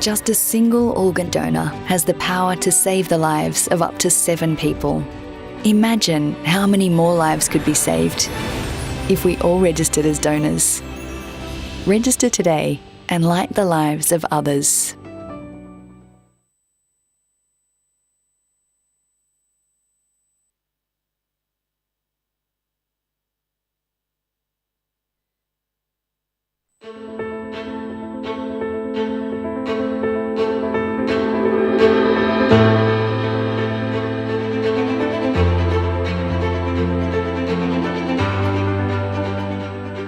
just a single organ donor has the power to save the lives of up to 7 people. Imagine how many more lives could be saved if we all registered as donors. Register today and light the lives of others.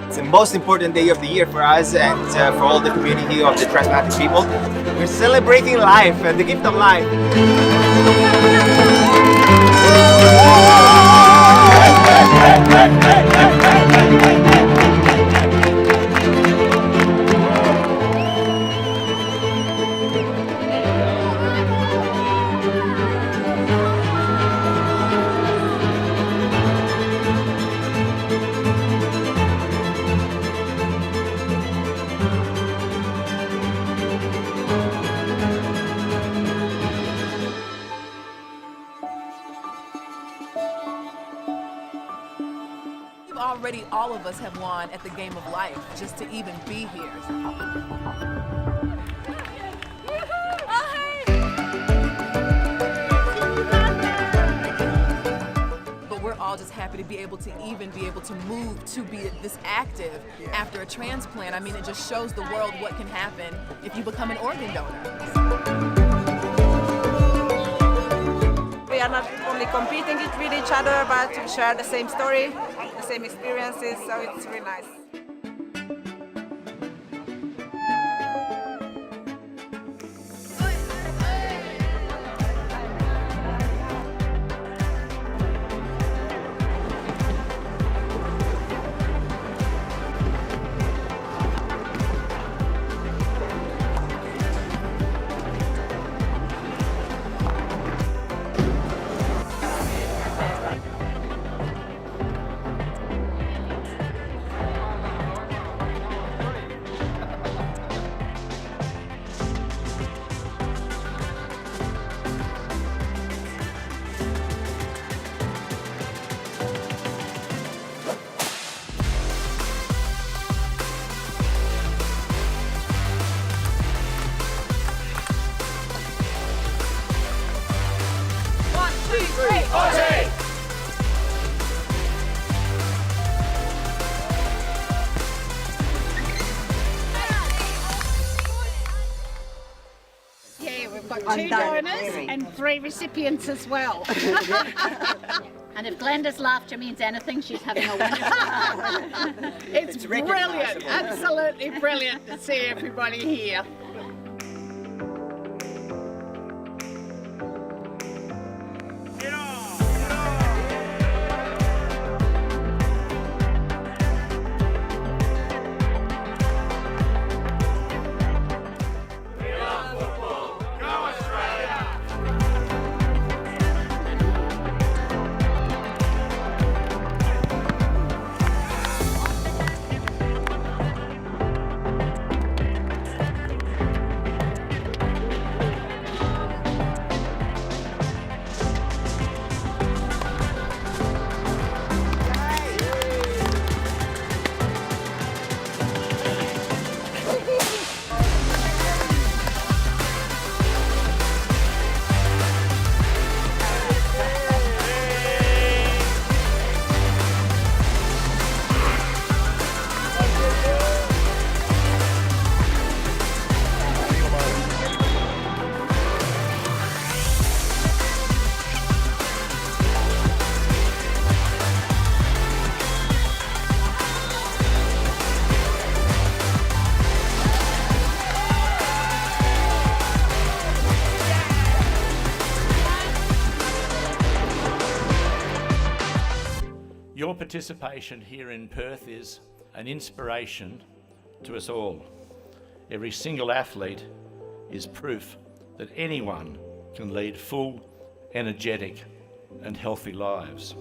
It's the most important day of the year for us and for all the community of the transplanted people. We're celebrating life and the gift of life. Already all of us have won at the game of life just to even be here. But we're all just happy to be able to even be able to move to be this active after a transplant. I mean, it just shows the world what can happen if you become an organ donor. We are not only competing with each other, but we share the same story, the same experiences, so it's really nice. Yeah, we've got 2 donors and 3 recipients as well. And if Glenda's laughter means anything, she's having a wonderful time. It's brilliant, absolutely brilliant to see everybody here. Your participation here in Perth is an inspiration to us all. Every single athlete is proof that anyone can lead full, energetic and healthy lives.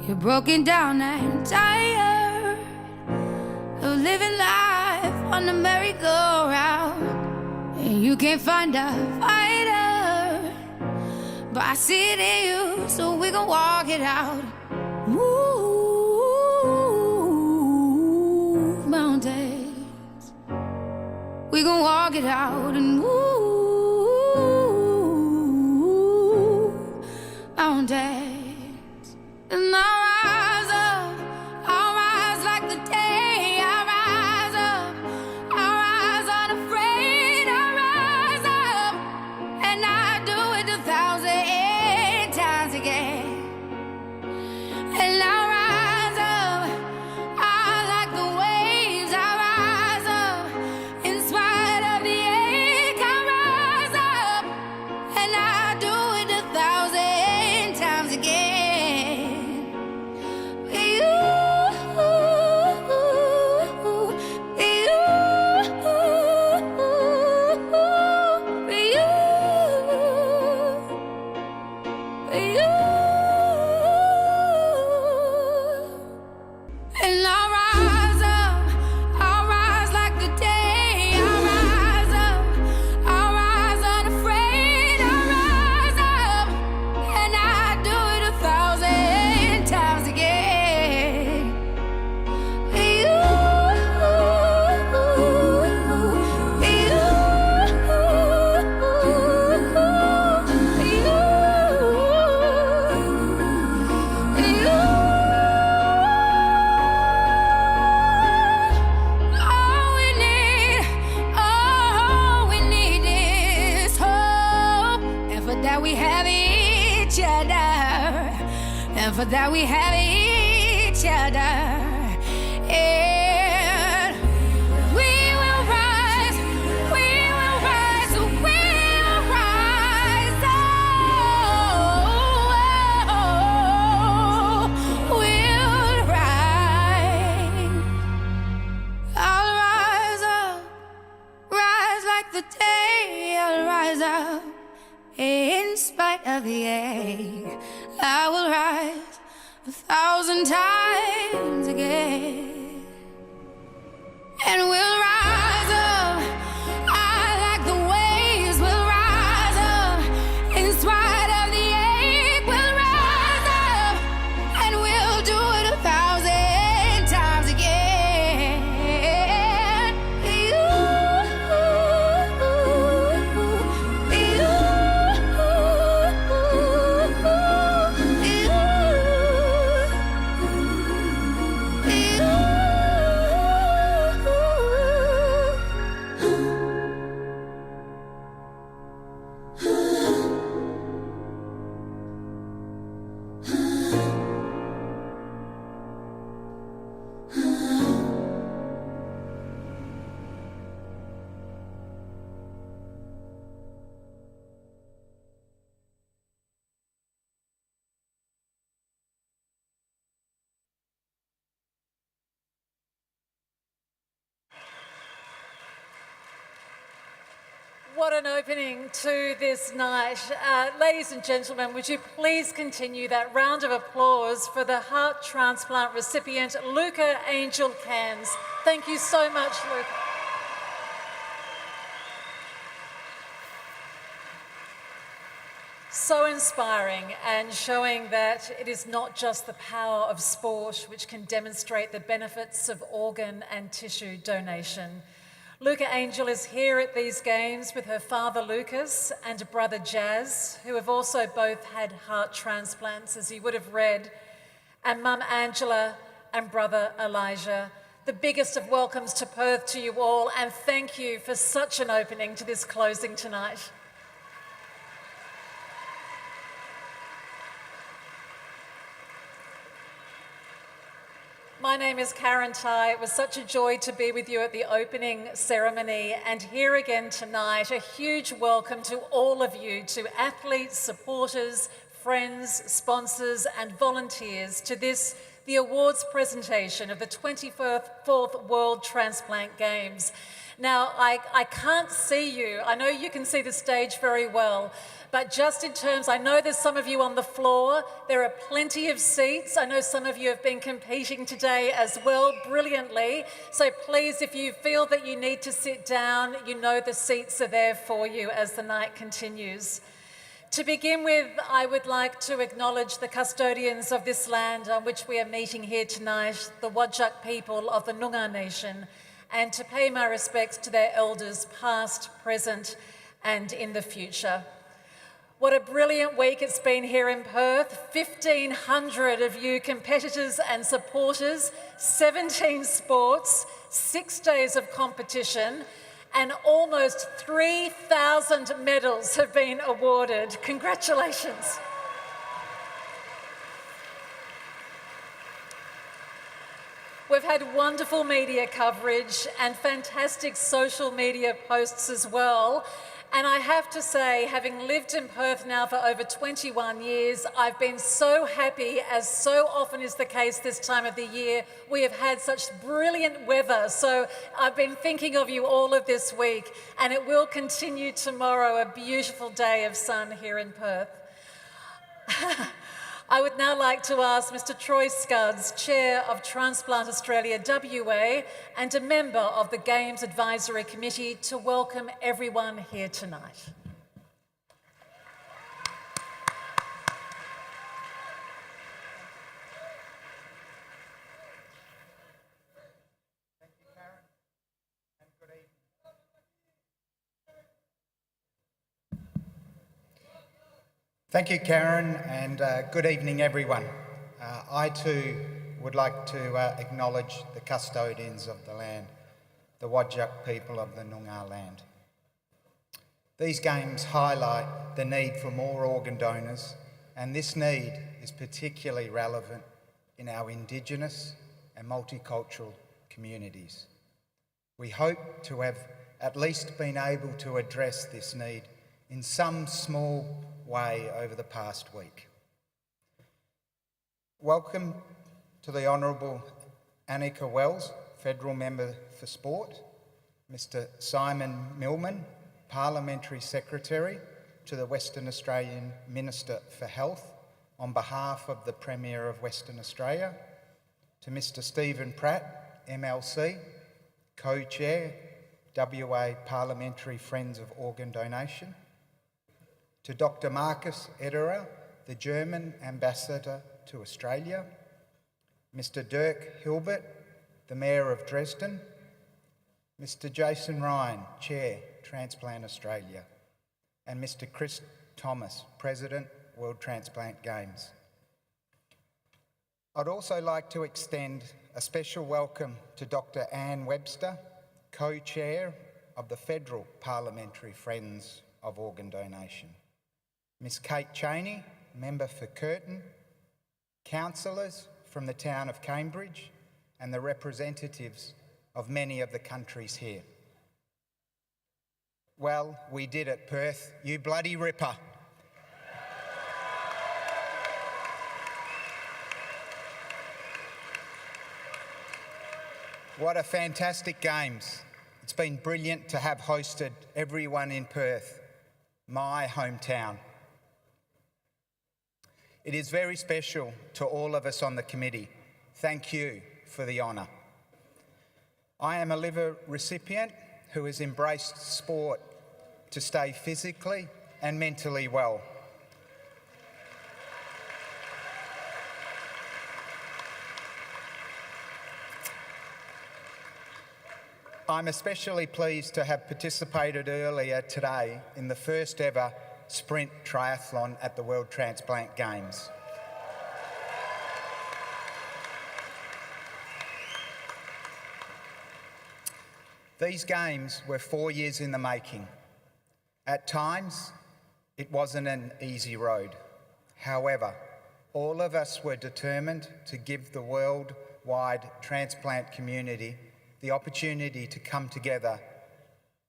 You're broken down and tired of living life on the merry-go-round, and you can't find a fighter, but I see it in you, so we gon' walk it out. Move mountains, we gon' walk it out and move mountains. And I'll rise like the day. I'll rise up, I'll rise unafraid. I'll rise up, and I do it 1,000 times again. And I'll rise up, I like the waves. I'll rise up, in spite of the ache. I'll rise up, and I do it 1,000 times again. For that we have each other, and we will rise, we will rise, we will rise, we'll rise. I'll rise up, rise like the day. I'll rise up, in spite of the ache. I will rise 1,000 times again, and we'll rise up. I like the waves. We'll rise up, in spite of the ache. We'll rise up, and we'll do it 1,000 times again. What an opening to this night. Ladies and gentlemen, would you please continue that round of applause for the heart transplant recipient, Luca Angel Cairns. Thank you so much, Luca. So inspiring and showing that it is not just the power of sport which can demonstrate the benefits of organ and tissue donation. Luca Angel is here at these games with her father Lucas and brother Jazz, who have also both had heart transplants, as you would have read, and mum Angela and brother Elijah. The biggest of welcomes to Perth to you all, and thank you for such an opening to this closing tonight. My name is Karen Tai. It was such a joy to be with you at the opening ceremony, and here again tonight, a huge welcome to all of you, to athletes, supporters, friends, sponsors and volunteers to this, the awards presentation of the 24th World Transplant Games. Now, I can't see you. I know you can see the stage very well, but just in terms, I know there's some of you on the floor. There are plenty of seats. I know some of you have been competing today as well, brilliantly. So please, if you feel that you need to sit down, you know the seats are there for you as the night continues. To begin with, I would like to acknowledge the custodians of this land on which we are meeting here tonight, the Whadjuk people of the Noongar Nation, and to pay my respects to their elders past, present, and in the future. What a brilliant week it's been here in Perth. 1,500 of you competitors and supporters, 17 sports, 6 days of competition, and almost 3,000 medals have been awarded. Congratulations. We've had wonderful media coverage and fantastic social media posts as well. And I have to say, having lived in Perth now for over 21 years, I've been so happy, as so often is the case this time of the year. We have had such brilliant weather. So I've been thinking of you all of this week, and it will continue tomorrow, a beautiful day of sun here in Perth. I would now like to ask Mr. Troy Scudds, Chair of Transplant Australia WA and a member of the Games Advisory Committee, to welcome everyone here tonight. Thank you, Karen, and good evening. Thank you, Karen, and good evening, everyone. I too would like to acknowledge the custodians of the land, the Whadjuk people of the Noongar land. These games highlight the need for more organ donors, and this need is particularly relevant in our Indigenous and multicultural communities. We hope to have at least been able to address this need in some small way over the past week. Welcome to the Honourable Annika Wells, Federal Member for Sport, Mr Simon Millman, Parliamentary Secretary to the Western Australian Minister for Health on behalf of the Premier of Western Australia, to Mr Stephen Pratt, MLC, Co-Chair, WA Parliamentary Friends of Organ Donation, to Dr Marcus Ederer, the German Ambassador to Australia, Mr Dirk Hilbert, the Mayor of Dresden, Mr Jason Ryan, Chair, Transplant Australia, and Mr Chris Thomas, President, World Transplant Games. I'd also like to extend a special welcome to Dr Anne Webster, Co-Chair of the Federal Parliamentary Friends of Organ Donation, Ms Kate Cheney, Member for Curtin, councillors from the town of Cambridge, and the representatives of many of the countries here. Well, we did it, Perth, you bloody ripper. What a fantastic games. It's been brilliant to have hosted everyone in Perth, my hometown. It is very special to all of us on the committee. Thank you for the honour. I am a liver recipient who has embraced sport to stay physically and mentally well. I'm especially pleased to have participated earlier today in the first ever sprint triathlon at the World Transplant Games. These games were 4 years in the making. At times, it wasn't an easy road. However, all of us were determined to give the worldwide transplant community the opportunity to come together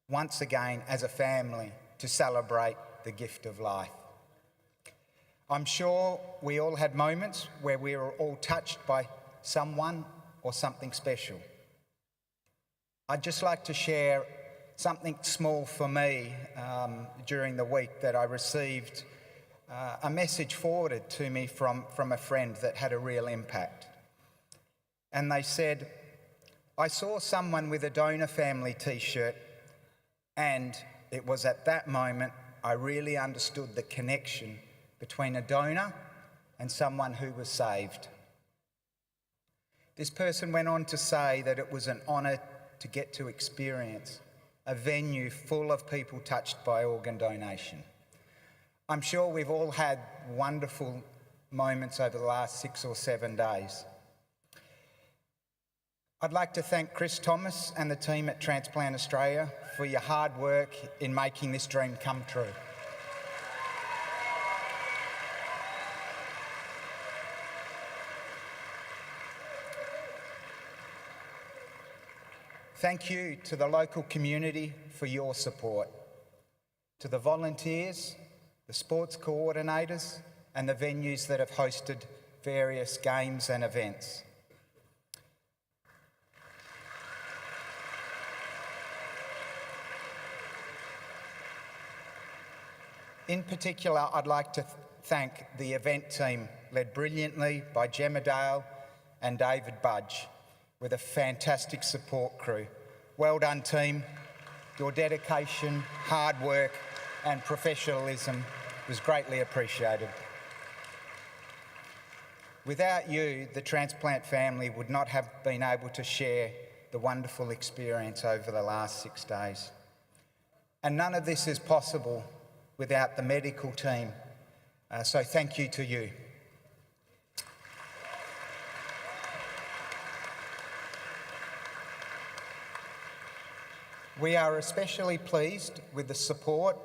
once again as a family to celebrate the gift of life. I'm sure we all had moments where we were all touched by someone or something special. I'd just like to share something small for me during the week that I received a message forwarded to me from a friend that had a real impact. And they said, "I saw someone with a donor family t-shirt, and it was at that moment I really understood the connection between a donor and someone who was saved." This person went on to say that it was an honour to get to experience a venue full of people touched by organ donation. I'm sure we've all had wonderful moments over the last 6 or 7 days. I'd like to thank Chris Thomas and the team at Transplant Australia for your hard work in making this dream come true. Thank you to the local community for your support, to the volunteers, the sports coordinators, and the venues that have hosted various games and events. In particular, I'd like to thank the event team, led brilliantly by Gemma Dale and David Budge, with a fantastic support crew. Well done, team. Your dedication, hard work, and professionalism was greatly appreciated. Without you, the Transplant family would not have been able to share the wonderful experience over the last 6 days. And none of this is possible without the medical team. So thank you to you. We are especially pleased with the support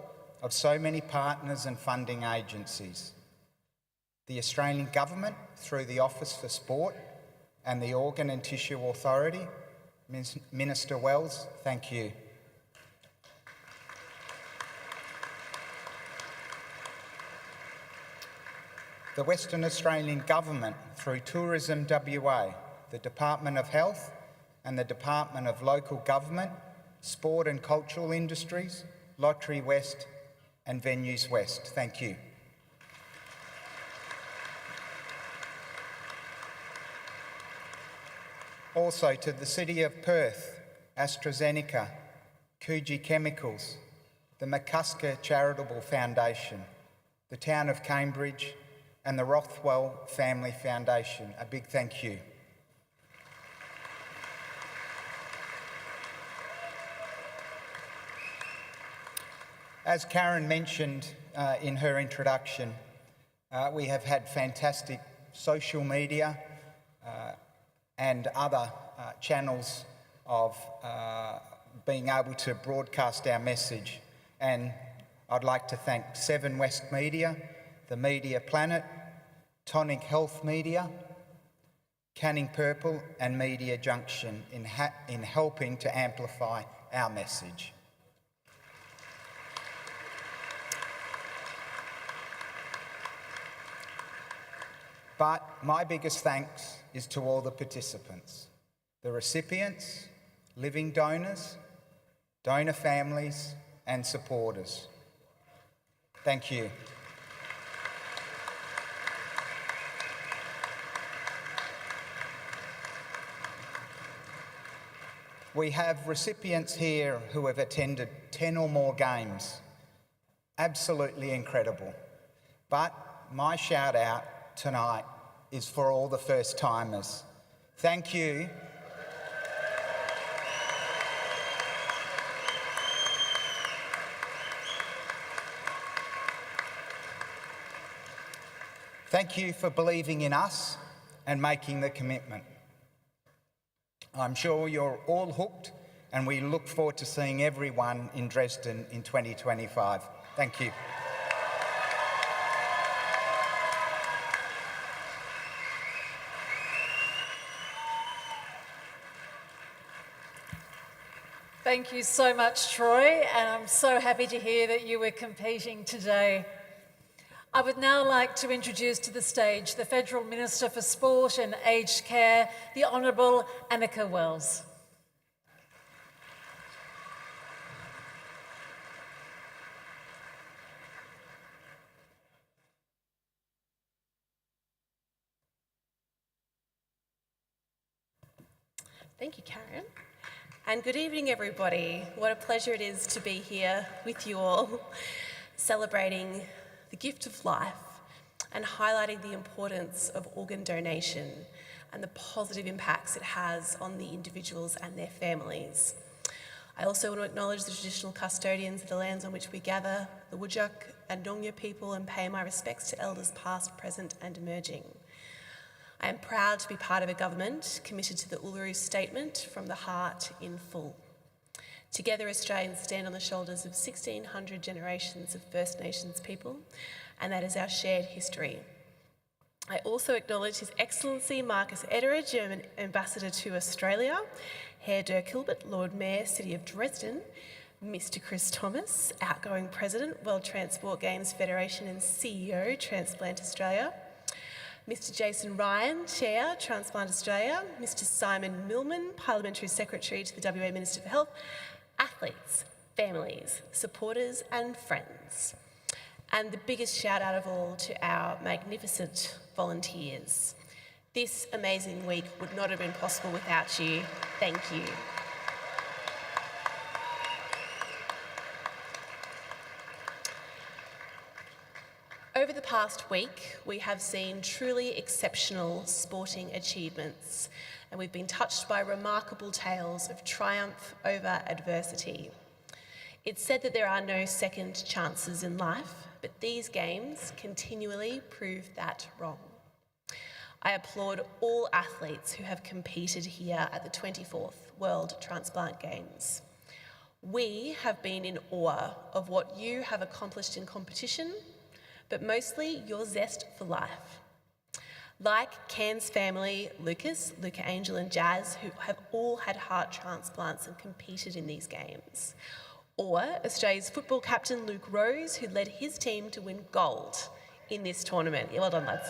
of so many partners and funding agencies. The Australian Government, through the Office for Sport and the Organ and Tissue Authority. Minister Wells, thank you. The Western Australian Government, through Tourism WA, the Department of Health and the Department of Local Government, Sport and Cultural Industries, Lottery West and Venues West. Thank you. Also to the City of Perth, AstraZeneca, Coogee Chemicals, the McCusker Charitable Foundation, the Town of Cambridge and the Rothwell Family Foundation. A big thank you. As Karen mentioned in her introduction, we have had fantastic social media and other channels of being able to broadcast our message. And I'd like to thank 7 West Media, the Media Planet, Tonic Health Media, Canning Purple and Media Junction in helping to amplify our message. But my biggest thanks is to all the participants, the recipients, living donors, donor families and supporters. Thank you. We have recipients here who have attended 10 or more games. Absolutely incredible. But my shout out tonight is for all the first timers. Thank you. Thank you for believing in us and making the commitment. I'm sure you're all hooked and we look forward to seeing everyone in Dresden in 2025. Thank you. Thank you so much, Troy, and I'm so happy to hear that you were competing today. I would now like to introduce to the stage the Federal Minister for Sport and Aged Care, the Honourable Annika Wells. Thank you, Karen. And good evening, everybody. What a pleasure it is to be here with you all, celebrating the gift of life and highlighting the importance of organ donation and the positive impacts it has on the individuals and their families. I also want to acknowledge the traditional custodians of the lands on which we gather, the Whadjuk and Noongar people, and pay my respects to elders past, present and emerging. I am proud to be part of a government committed to the Uluru Statement from the heart in full. Together, Australians stand on the shoulders of 1,600 generations of First Nations people, and that is our shared history. I also acknowledge His Excellency Marcus Ederer, German Ambassador to Australia, Herr Dirk Hilbert, Lord Mayor, City of Dresden, Mr. Chris Thomas, outgoing President, World Transport Games Federation and CEO, Transplant Australia, Mr. Jason Ryan, Chair, Transplant Australia, Mr. Simon Millman, Parliamentary Secretary to the WA Minister for Health, athletes, families, supporters and friends. And the biggest shout out of all to our magnificent volunteers. This amazing week would not have been possible without you. Thank you. Over the past week, we have seen truly exceptional sporting achievements, and we've been touched by remarkable tales of triumph over adversity. It's said that there are no second chances in life, but these games continually prove that wrong. I applaud all athletes who have competed here at the 24th World Transplant Games. We have been in awe of what you have accomplished in competition, but mostly your zest for life. Like Cairns family, Lucas, Luca Angel and Jazz, who have all had heart transplants and competed in these games. Or Australia's football captain, Luke Rose, who led his team to win gold in this tournament. Yeah, well done, lads.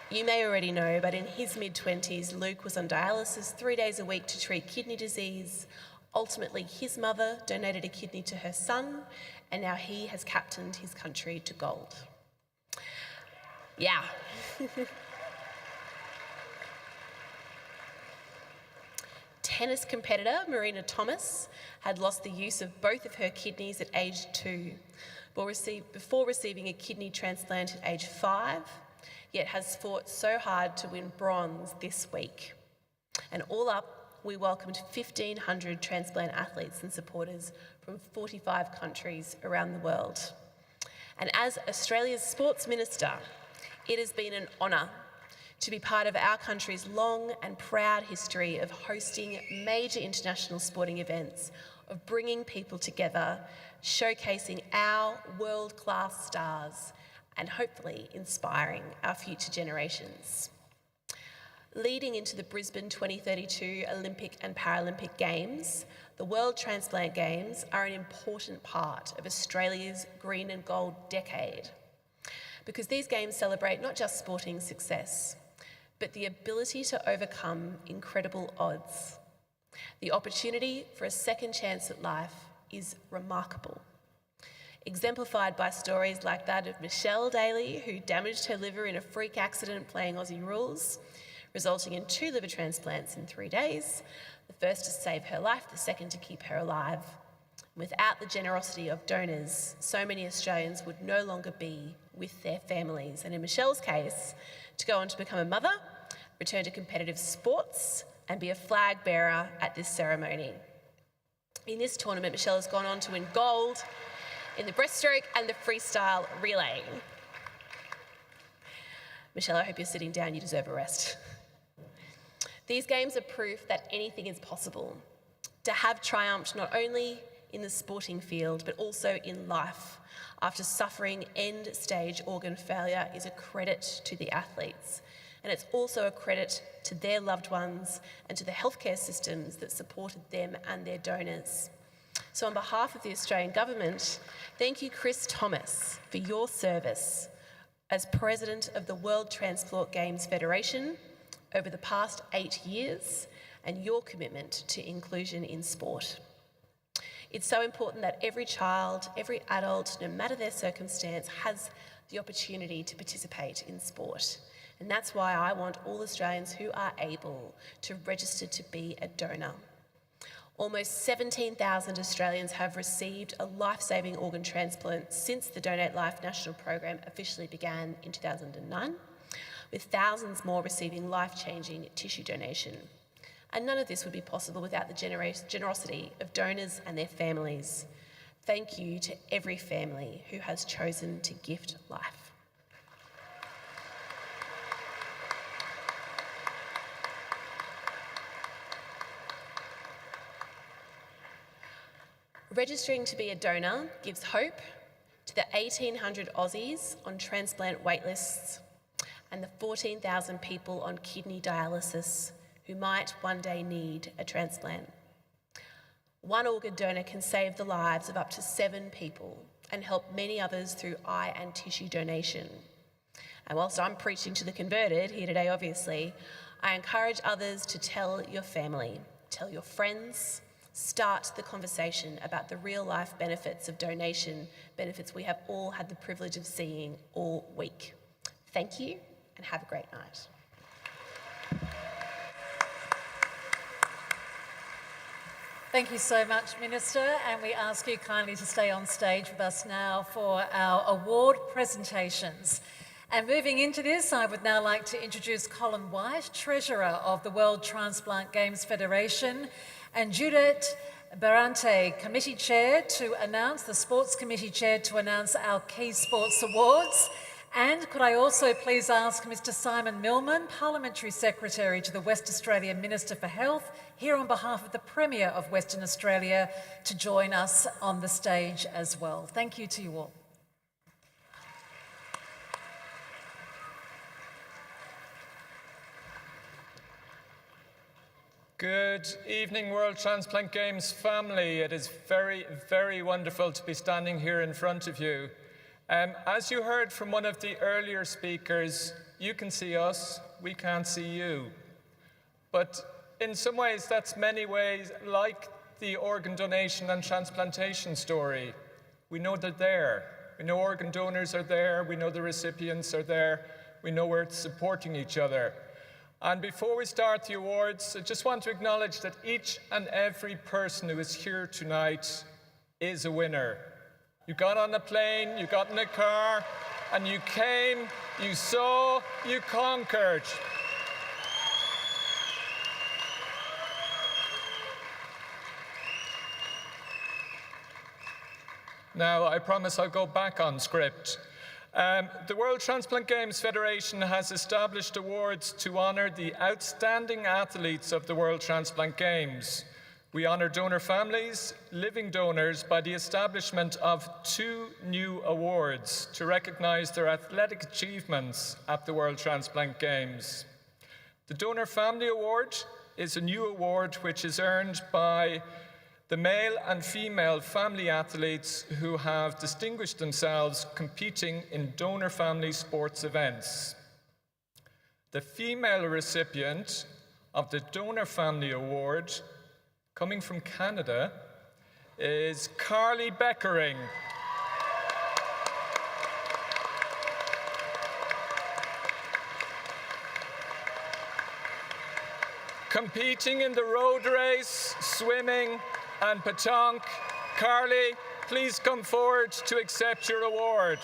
You may already know, but in his mid-20s, Luke was on dialysis 3 days a week to treat kidney disease. Ultimately, his mother donated a kidney to her son, and now he has captained his country to gold. Yeah. Tennis competitor Marina Thomas had lost the use of both of her kidneys at age 2, before receiving a kidney transplant at age 5, yet has fought so hard to win bronze this week. And all up, we welcomed 1,500 transplant athletes and supporters from 45 countries around the world. And as Australia's Sports Minister, it has been an honour to be part of our country's long and proud history of hosting major international sporting events, of bringing people together, showcasing our world-class stars, and hopefully inspiring our future generations. Leading into the Brisbane 2032 Olympic and Paralympic Games, the World Transplant Games are an important part of Australia's green and gold decade, because these games celebrate not just sporting success, but the ability to overcome incredible odds. The opportunity for a second chance at life is remarkable, exemplified by stories like that of Michelle Daly, who damaged her liver in a freak accident playing Aussie rules, resulting in 2 liver transplants in 3 days, the first to save her life, the second to keep her alive. Without the generosity of donors, so many Australians would no longer be with their families, and in Michelle's case, to go on to become a mother, return to competitive sports, and be a flag bearer at this ceremony. In this tournament, Michelle has gone on to win gold in the breaststroke and the freestyle relay. Michelle, I hope you're sitting down, you deserve a rest. These games are proof that anything is possible. To have triumphed not only in the sporting field, but also in life after suffering end-stage organ failure is a credit to the athletes. And it's also a credit to their loved ones and to the healthcare systems that supported them and their donors. So on behalf of the Australian Government, thank you, Chris Thomas, for your service as President of the World Transplant Games Federation over the past 8 years and your commitment to inclusion in sport. It's so important that every child, every adult, no matter their circumstance, has the opportunity to participate in sport. And that's why I want all Australians who are able to register to be a donor. Almost 17,000 Australians have received a life-saving organ transplant since the Donate Life National Program officially began in 2009, with thousands more receiving life-changing tissue donation. And none of this would be possible without the generosity of donors and their families. Thank you to every family who has chosen to gift life. Registering to be a donor gives hope to the 1,800 Aussies on transplant waitlists and the 14,000 people on kidney dialysis who might one day need a transplant. One organ donor can save the lives of up to 7 people and help many others through eye and tissue donation. And whilst I'm preaching to the converted here today, obviously, I encourage others to tell your family, tell your friends, start the conversation about the real-life benefits of donation, benefits we have all had the privilege of seeing all week. Thank you and have a great night. Thank you so much, Minister, and we ask you kindly to stay on stage with us now for our award presentations. And moving into this, I would now like to introduce Colin White, Treasurer of the World Transplant Games Federation, and Judith Barante, Committee Chair, to announce, the Sports Committee Chair, to announce our Key Sports Awards. And could I also please ask Mr. Simon Millman, Parliamentary Secretary to the West Australian Minister for Health, here on behalf of the Premier of Western Australia, to join us on the stage as well. Thank you to you all. Good evening, World Transplant Games family. It is very, very wonderful to be standing here in front of you. As you heard from one of the earlier speakers, you can see us, we can't see you. But in some ways, that's many ways like the organ donation and transplantation story. We know they're there. We know organ donors are there. We know the recipients are there. We know we're supporting each other. And before we start the awards, I just want to acknowledge that each and every person who is here tonight is a winner. You got on a plane, you got in a car, and you came, you saw, you conquered. Now, I promise I'll go back on script. The World Transplant Games Federation has established awards to honour the outstanding athletes of the World Transplant Games. We honour donor families, living donors, by the establishment of 2 new awards to recognise their athletic achievements at the World Transplant Games. The Donor Family Award is a new award which is earned by the male and female family athletes who have distinguished themselves competing in donor family sports events. The female recipient of the Donor Family Award, coming from Canada, is Carly Beckering. Competing in the road race, swimming, and petanque, Carly, please come forward to accept your award.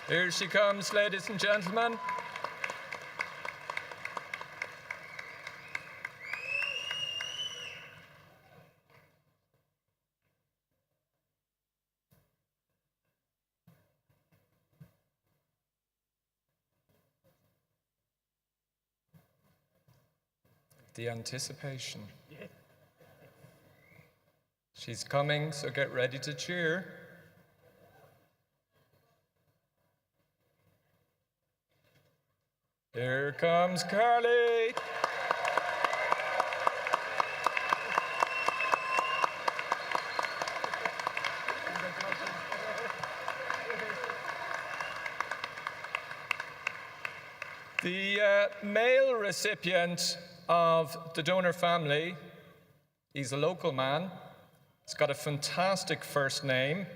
Here she comes, ladies and gentlemen. the anticipation. She's coming, so get ready to cheer. Here comes Carly. The male recipient of the donor family, he's a local man. He's got a fantastic first name.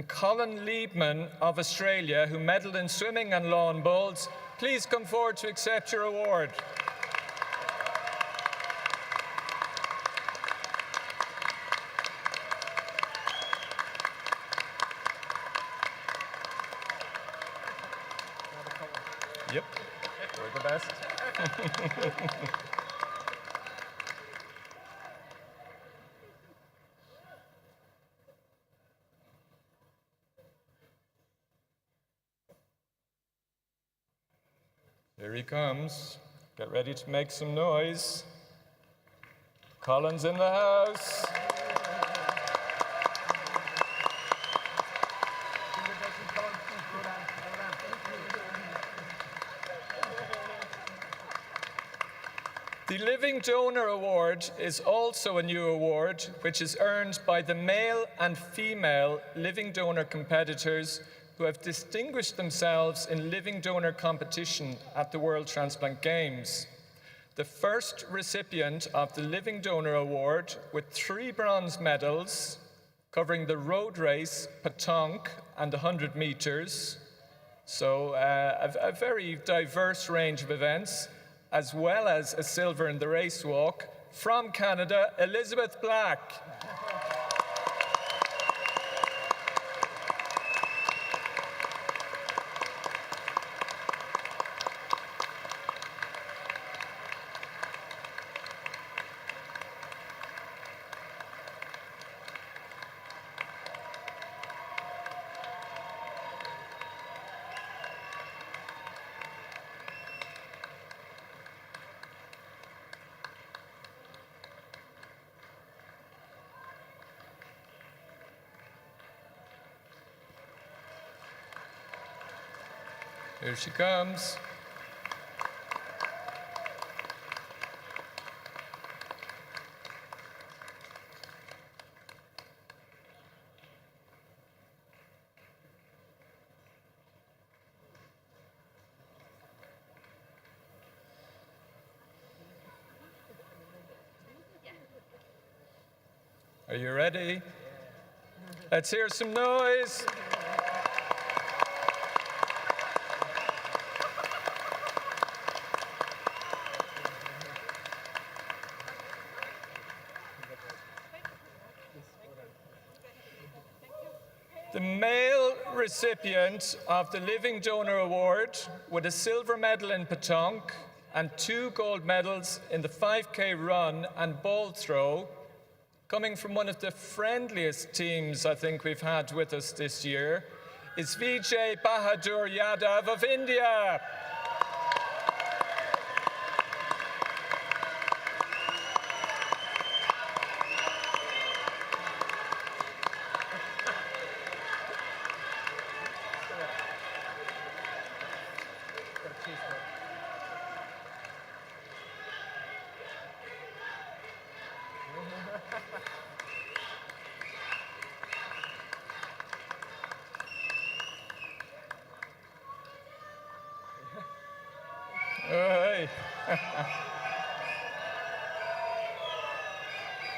Colin Liebman of Australia, who medalled in swimming and lawn bowls, please come forward to accept your award. Yep, we're the best. Here he comes. Get ready to make some noise. Colin's in the house. The Living Donor Award is also a new award which is earned by the male and female living donor competitors who have distinguished themselves in living donor competition at the World Transplant Games. The first recipient of the Living Donor Award with 3 bronze medals covering the road race, pétanque, and 100 meters. So a very diverse range of events, as well as a silver in the race walk. From Canada, Elizabeth Black. Here she comes. Are you ready? Let's hear some noise. The male recipient of the Living Donor Award with a silver medal in pétanque and 2 gold medals in the 5K run and ball throw, coming from one of the friendliest teams I think we've had with us this year, is Vijay Bahadur Yadav of India. Hey.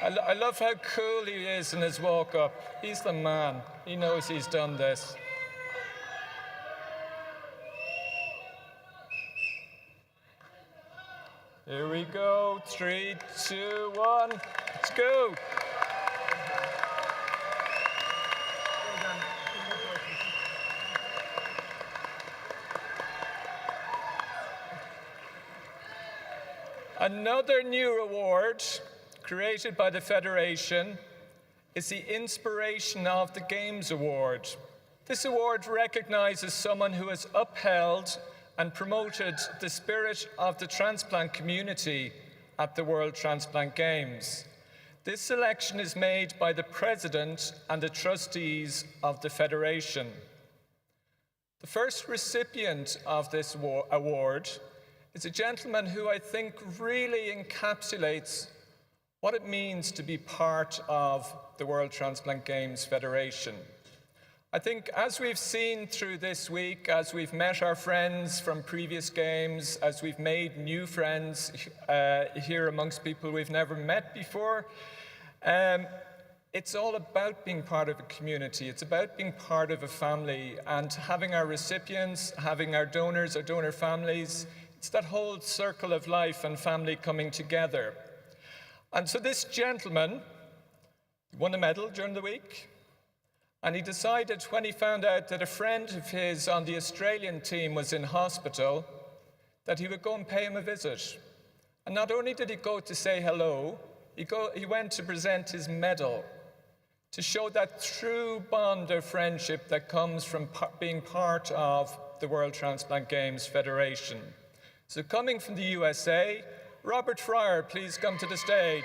I love how cool he is in his walk up. He's the man. He knows he's done this. Here we go. 3, 2, 1. Let's go. Another new award created by the Federation is the Inspiration of the Games Award. This award recognises someone who has upheld and promoted the spirit of the transplant community at the World Transplant Games. This selection is made by the President and the trustees of the Federation. The first recipient of this award is a gentleman who I think really encapsulates what it means to be part of the World Transplant Games Federation. I think as we've seen through this week, as we've met our friends from previous games, as we've made new friends here amongst people we've never met before, it's all about being part of a community. It's about being part of a family and having our recipients, having our donors, our donor families. It's that whole circle of life and family coming together. And so this gentleman won a medal during the week, and he decided when he found out that a friend of his on the Australian team was in hospital that he would go and pay him a visit. And not only did he go to say hello, he went to present his medal to show that true bond of friendship that comes from being part of the World Transplant Games Federation. So coming from the USA, Robert Fryer, please come to the stage.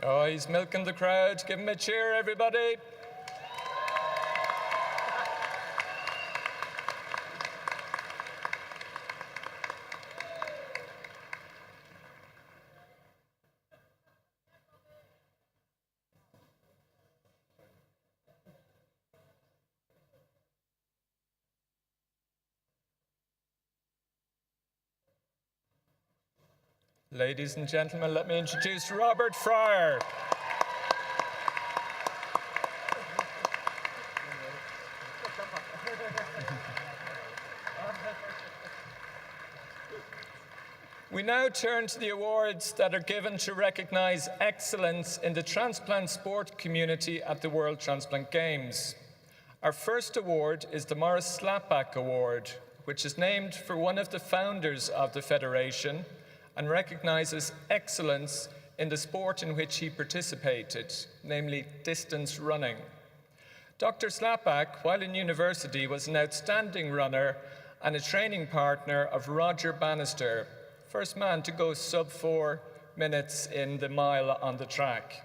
Oh, he's milking the crowd. Give him a cheer, everybody. Ladies and gentlemen, let me introduce Robert Fryer. We now turn to the awards that are given to recognize excellence in the transplant sport community at the World Transplant Games. Our first award is the Morris Slapback Award, which is named for one of the founders of the Federation and recognizes excellence in the sport in which he participated, namely distance running. Dr. Slapback, while in university, was an outstanding runner and a training partner of Roger Bannister, first man to go sub 4 minutes in the mile on the track.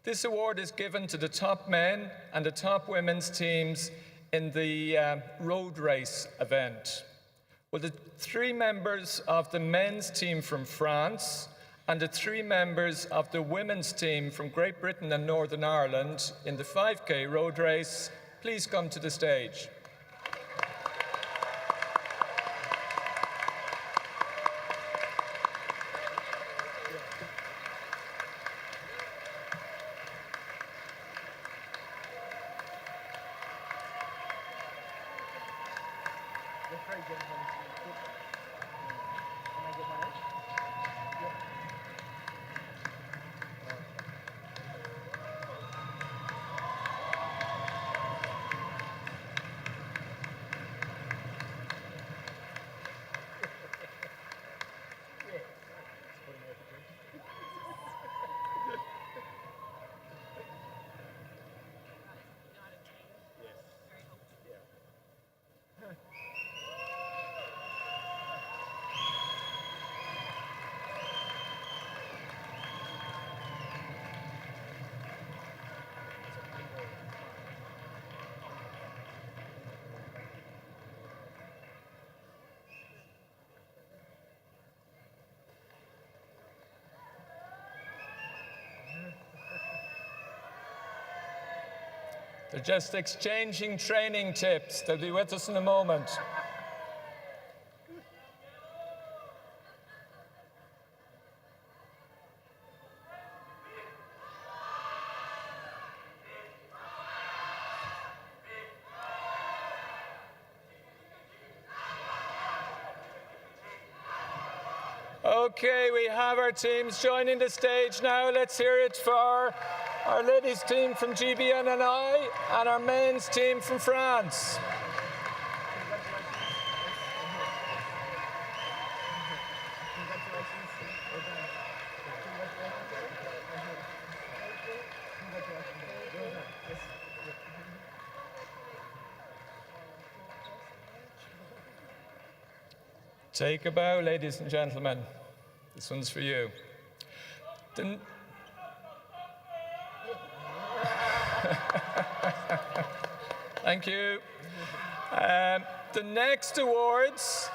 This award is given to the top men and the top women's teams in the road race event. Well, the 3 members of the men's team from France and the 3 members of the women's team from Great Britain and Northern Ireland in the 5K road race, please come to the stage. They're just exchanging training tips. They'll be with us in a moment. Okay, we have our teams joining the stage now. Let's hear it for our ladies team from GBNNI and our men's team from France. Take a bow, ladies and gentlemen. This one's for you. Thank you. The next awards.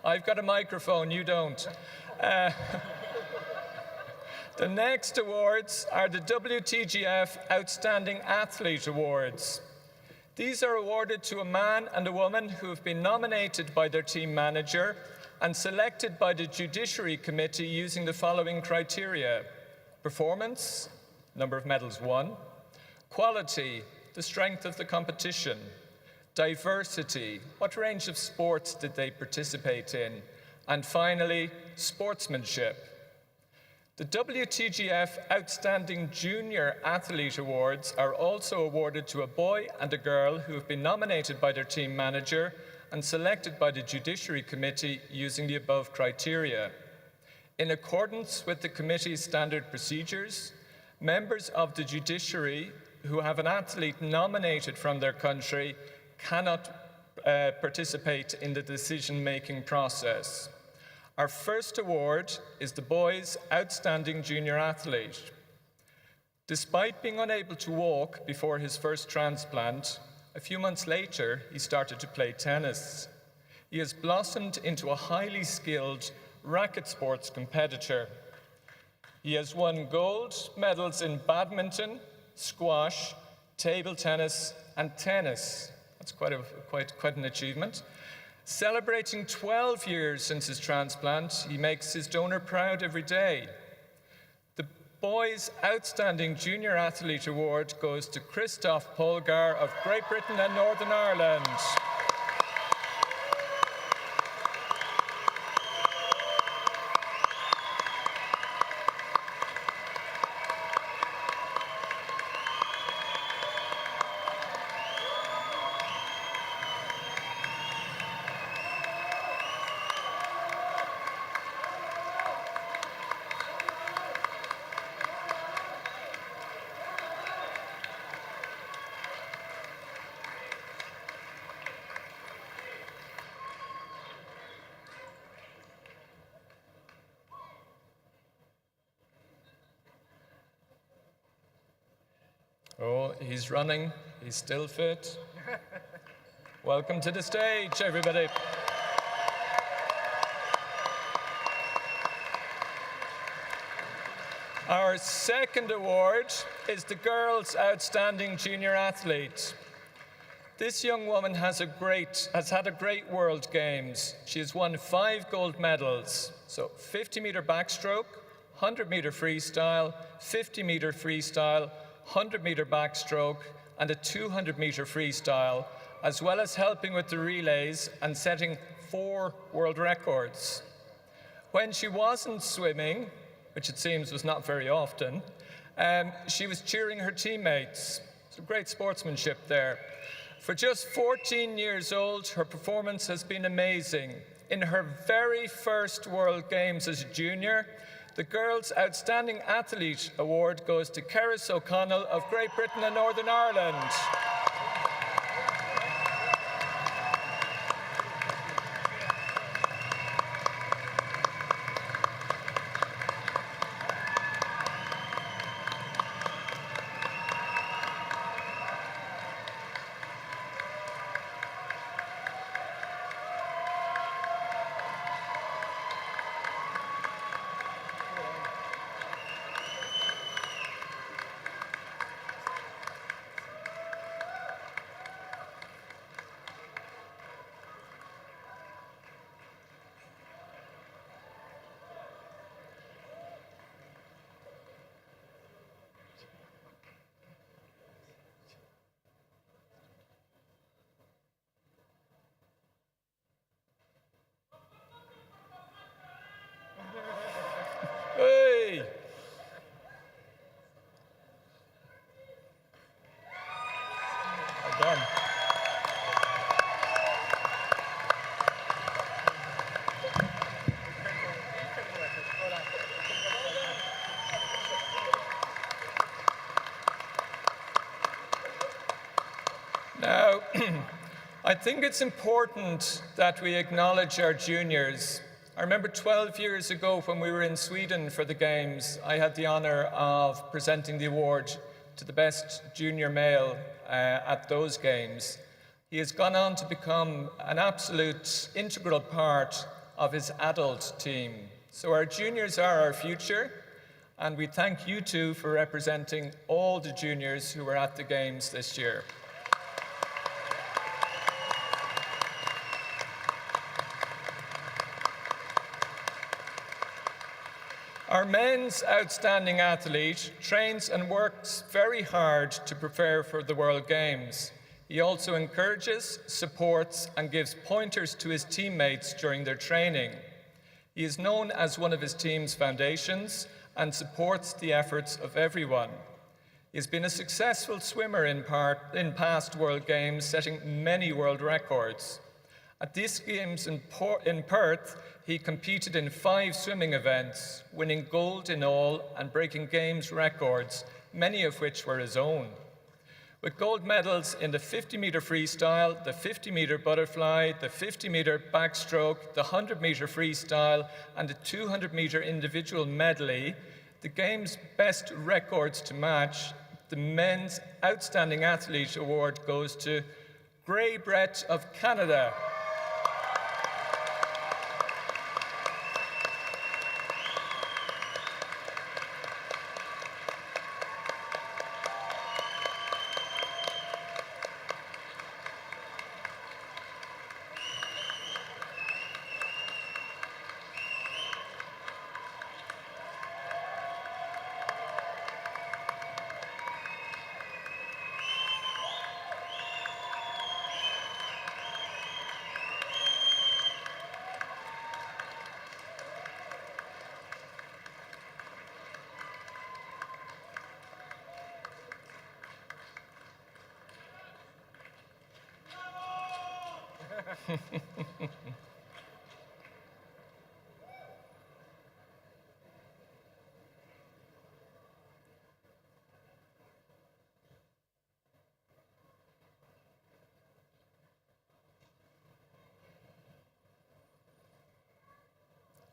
I've got a microphone, you don't. The next awards are the WTGF Outstanding Athlete Awards. These are awarded to a man and a woman who have been nominated by their team manager and selected by the Judiciary Committee using the following criteria: performance, number of medals won; quality, the strength of the competition; diversity, what range of sports did they participate in; and finally, sportsmanship. The WTGF Outstanding Junior Athlete Awards are also awarded to a boy and a girl who have been nominated by their team manager and selected by the Judiciary Committee using the above criteria. In accordance with the committee's standard procedures, members of the judiciary who have an athlete nominated from their country cannot participate in the decision-making process. Our first award is the boys' Outstanding Junior Athlete. Despite being unable to walk before his first transplant, a few months later, he started to play tennis. He has blossomed into a highly skilled racket sports competitor. He has won gold medals in badminton, squash, table tennis, and tennis. That's quite an achievement. Celebrating 12 years since his transplant, he makes his donor proud every day. The boys' Outstanding Junior Athlete Award goes to Christoph Polgar of Great Britain and Northern Ireland. Oh, he's running. He's still fit. Welcome to the stage, everybody. Our second award is the Girls' Outstanding Junior Athlete. This young woman has had a great World Games. She has won 5 gold medals. So 50-meter backstroke, 100-meter freestyle, 50-meter freestyle, 100-meter backstroke, and a 200-meter freestyle, as well as helping with the relays and setting 4 world records. When she wasn't swimming, which it seems was not very often, she was cheering her teammates. So great sportsmanship there. For just 14 years old, her performance has been amazing. In her very first World Games as a junior, the Girls' Outstanding Athlete Award goes to Keris O'Connell of Great Britain and Northern Ireland. I think it's important that we acknowledge our juniors. I remember 12 years ago when we were in Sweden for the Games, I had the honor of presenting the award to the best junior male at those Games. He has gone on to become an absolute integral part of his adult team. So our juniors are our future, and we thank you two for representing all the juniors who were at the Games this year. Our men's outstanding athlete trains and works very hard to prepare for the World Games. He also encourages, supports, and gives pointers to his teammates during their training. He is known as one of his team's foundations and supports the efforts of everyone. He has been a successful swimmer in past World Games, setting many world records. At these Games in Perth, he competed in 5 swimming events, winning gold in all and breaking Games records, many of which were his own. With gold medals in the 50-metre freestyle, the 50-metre butterfly, the 50-metre backstroke, the 100-metre freestyle, and the 200-metre individual medley, the Games' best records to match, the Men's Outstanding Athlete Award goes to Grey Brett of Canada.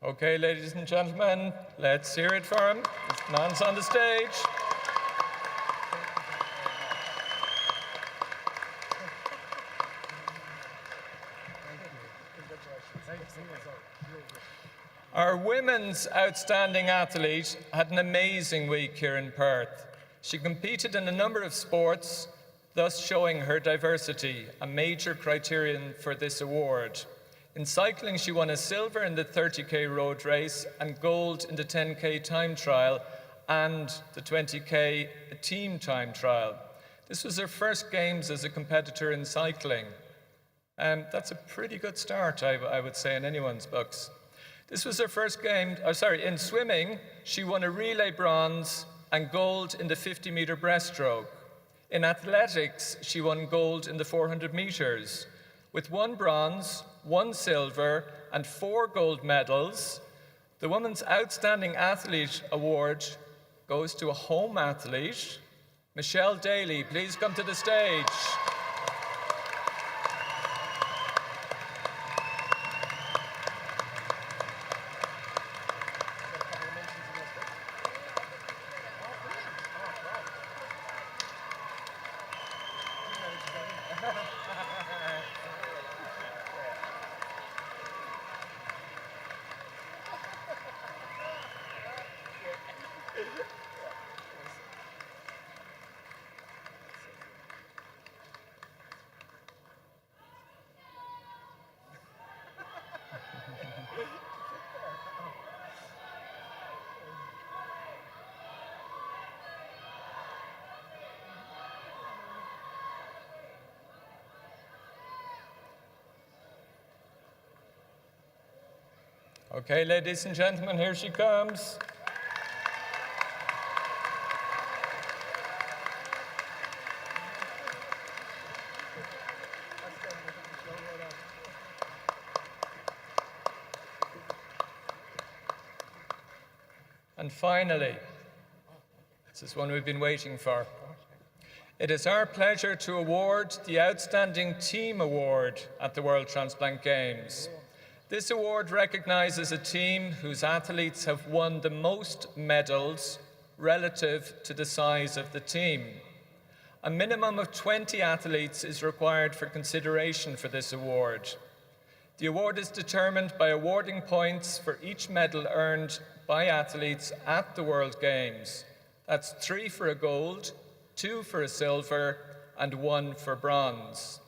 Okay, ladies and gentlemen, let's hear it for him. This man's on the stage. Our women's outstanding athlete had an amazing week here in Perth. She competed in a number of sports, thus showing her diversity, a major criterion for this award. In cycling, she won a silver in the 30k road race and gold in the 10k time trial and the 20k team time trial. This was her first Games as a competitor in cycling. That's a pretty good start, I would say, in anyone's books. This was her first game, in swimming, she won a relay bronze and gold in the 50-metre breaststroke. In athletics, she won gold in the 400 metres. With 1 bronze, 1 silver, and 4 gold medals, the Women's Outstanding Athlete Award goes to a home athlete. Michelle Daly, please come to the stage. Okay, ladies and gentlemen, here she comes. And finally, this is one we've been waiting for. It is our pleasure to award the Outstanding Team Award at the World Transplant Games. This award recognises a team whose athletes have won the most medals relative to the size of the team. A minimum of 20 athletes is required for consideration for this award. The award is determined by awarding points for each medal earned by athletes at the World Games. That's 3 for a gold, 2 for a silver, and 1 for bronze.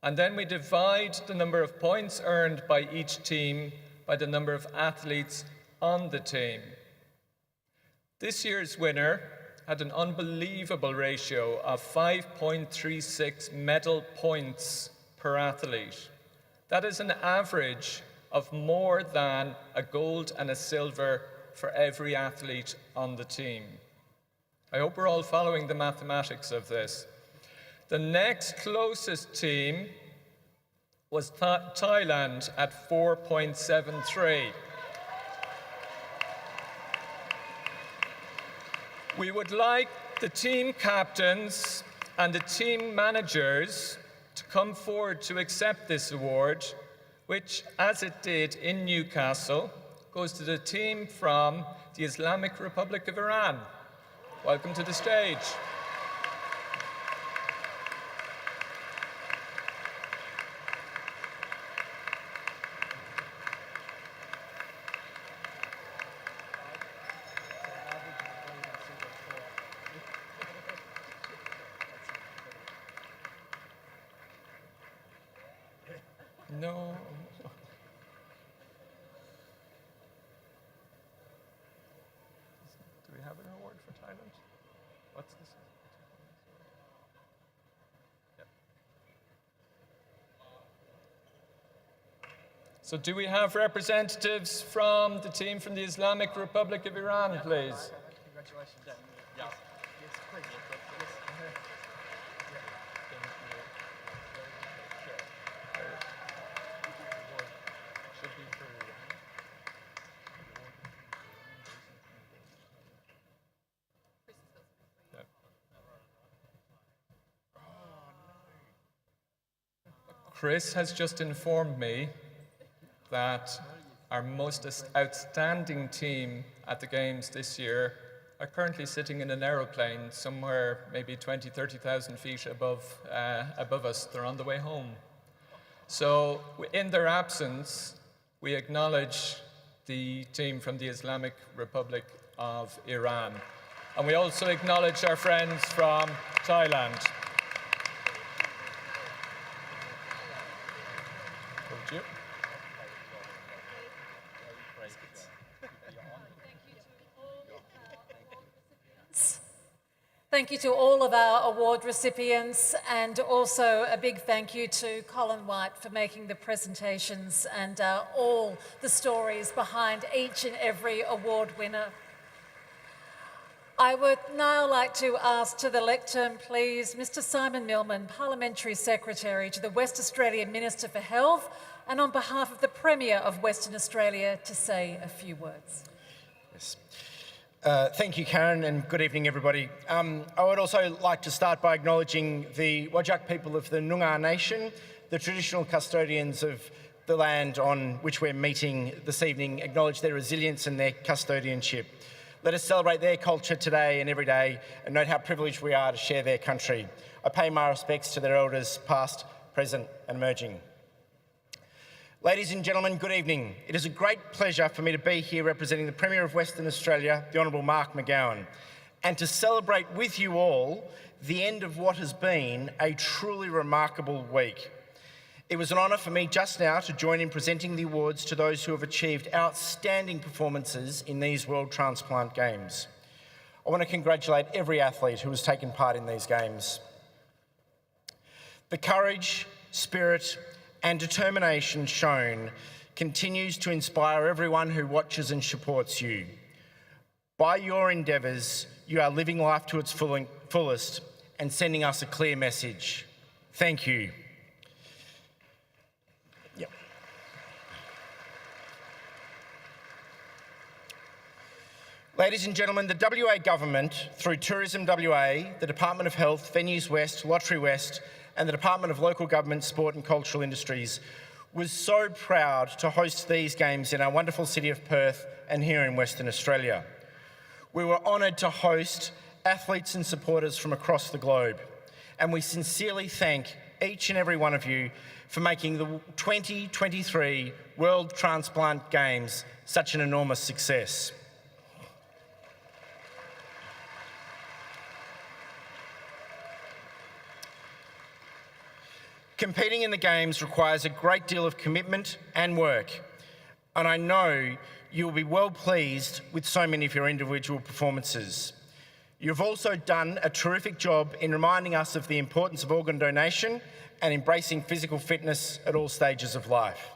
And then we divide the number of points earned by each team by the number of athletes on the team. This year's winner had an unbelievable ratio of 5.36 medal points per athlete. That is an average of more than a gold and a silver for every athlete on the team. I hope we're all following the mathematics of this. The next closest team was Thailand at 4.73. We would like the team captains and the team managers to come forward to accept this award, which, as it did in Newcastle, goes to the team from the Islamic Republic of Iran. Welcome to the stage. No. Do we have an award for Thailand? What's this? Yep. So do we have representatives from the team from the Islamic Republic of Iran, please? Congratulations. Yeah. Yes, please. Chris has just informed me that our most outstanding team at the Games this year are currently sitting in an aeroplane somewhere maybe 20, 30,000 feet above us. They're on the way home. So in their absence, we acknowledge the team from the Islamic Republic of Iran. And we also acknowledge our friends from Thailand. You. Thank you to all of our award recipients, and also a big thank you to Colin White for making the presentations and all the stories behind each and every award winner. I would now like to ask to the lectern, please, Mr. Simon Millman, Parliamentary Secretary to the West Australian Minister for Health, and on behalf of the Premier of Western Australia, to say a few words. Yes. Thank you, Karen, and good evening, everybody. I would also like to start by acknowledging the Whadjuk people of the Noongar Nation, the traditional custodians of the land on which we're meeting this evening, acknowledge their resilience and their custodianship. Let us celebrate their culture today and every day, and note how privileged we are to share their country. I pay my respects to their elders, past, present, and emerging. Ladies and gentlemen, good evening. It is a great pleasure for me to be here representing the Premier of Western Australia, the Honourable Mark McGowan, and to celebrate with you all the end of what has been a truly remarkable week. It was an honour for me just now to join in presenting the awards to those who have achieved outstanding performances in these World Transplant Games. I want to congratulate every athlete who has taken part in these games. The courage, spirit, and determination shown continues to inspire everyone who watches and supports you. By your endeavours, you are living life to its fullest and sending us a clear message. Thank you. Yep. Ladies and gentlemen, the WA Government, through Tourism WA, the Department of Health, Venues West, Lottery West, and the Department of Local Government, Sport and Cultural Industries, was so proud to host these games in our wonderful city of Perth and here in Western Australia. We were honoured to host athletes and supporters from across the globe, and we sincerely thank each and every one of you for making the 2023 World Transplant Games such an enormous success. Competing in the Games requires a great deal of commitment and work, and I know you'll be well pleased with so many of your individual performances. You've also done a terrific job in reminding us of the importance of organ donation and embracing physical fitness at all stages of life.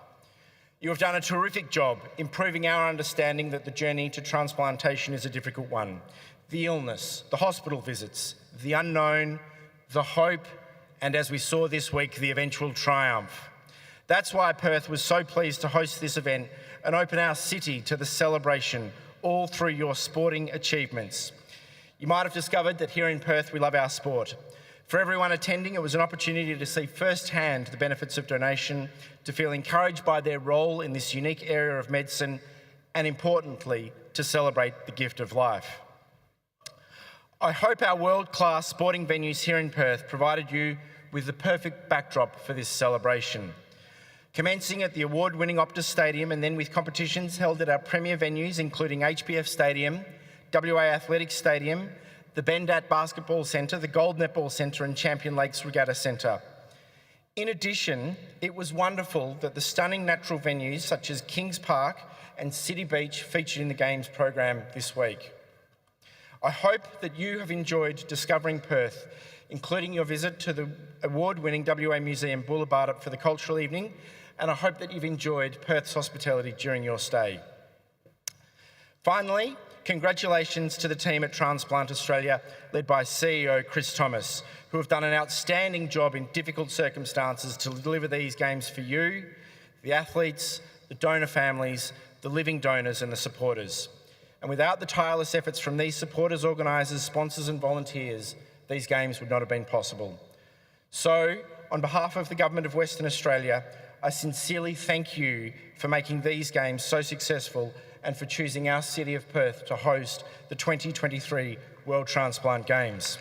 You have done a terrific job improving our understanding that the journey to transplantation is a difficult one. The illness, the hospital visits, the unknown, the hope, and as we saw this week, the eventual triumph. That's why Perth was so pleased to host this event and open our city to the celebration, all through your sporting achievements. You might have discovered that here in Perth we love our sport. For everyone attending, it was an opportunity to see firsthand the benefits of donation, to feel encouraged by their role in this unique area of medicine, and importantly, to celebrate the gift of life. I hope our world-class sporting venues here in Perth provided you with the perfect backdrop for this celebration. Commencing at the award-winning Optus Stadium and then with competitions held at our premier venues including HBF Stadium, WA Athletics Stadium, the Bendat Basketball Centre, the Gold Netball Centre and Champion Lakes Regatta Centre. In addition, it was wonderful that the stunning natural venues such as Kings Park and City Beach featured in the Games program this week. I hope that you have enjoyed discovering Perth, including your visit to the award-winning WA Museum Boulevard for the Cultural Evening, and I hope that you've enjoyed Perth's hospitality during your stay. Finally, congratulations to the team at Transplant Australia, led by CEO Chris Thomas, who have done an outstanding job in difficult circumstances to deliver these games for you, the athletes, the donor families, the living donors and the supporters. And without the tireless efforts from these supporters, organisers, sponsors and volunteers, these games would not have been possible. So, on behalf of the Government of Western Australia, I sincerely thank you for making these games so successful and for choosing our city of Perth to host the 2023 World Transplant Games.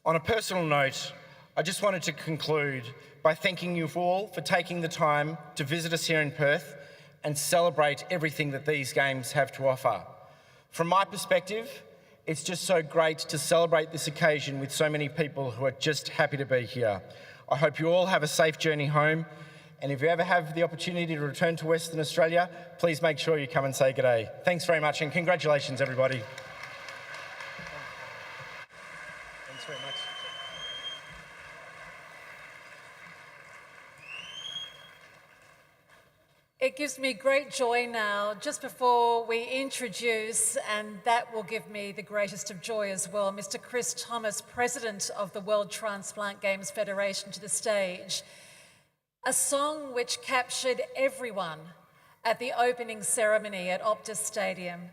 On a personal note, I just wanted to conclude by thanking you all for taking the time to visit us here in Perth and celebrate everything that these games have to offer. From my perspective, it's just so great to celebrate this occasion with so many people who are just happy to be here. I hope you all have a safe journey home, and if you ever have the opportunity to return to Western Australia, please make sure you come and say g'day. Thanks very much and congratulations everybody. Thanks very much. It gives me great joy now, just before we introduce, and that will give me the greatest of joy as well, Mr. Chris Thomas, President of the World Transplant Games Federation, to the stage. A song which captured everyone at the opening ceremony at Optus Stadium.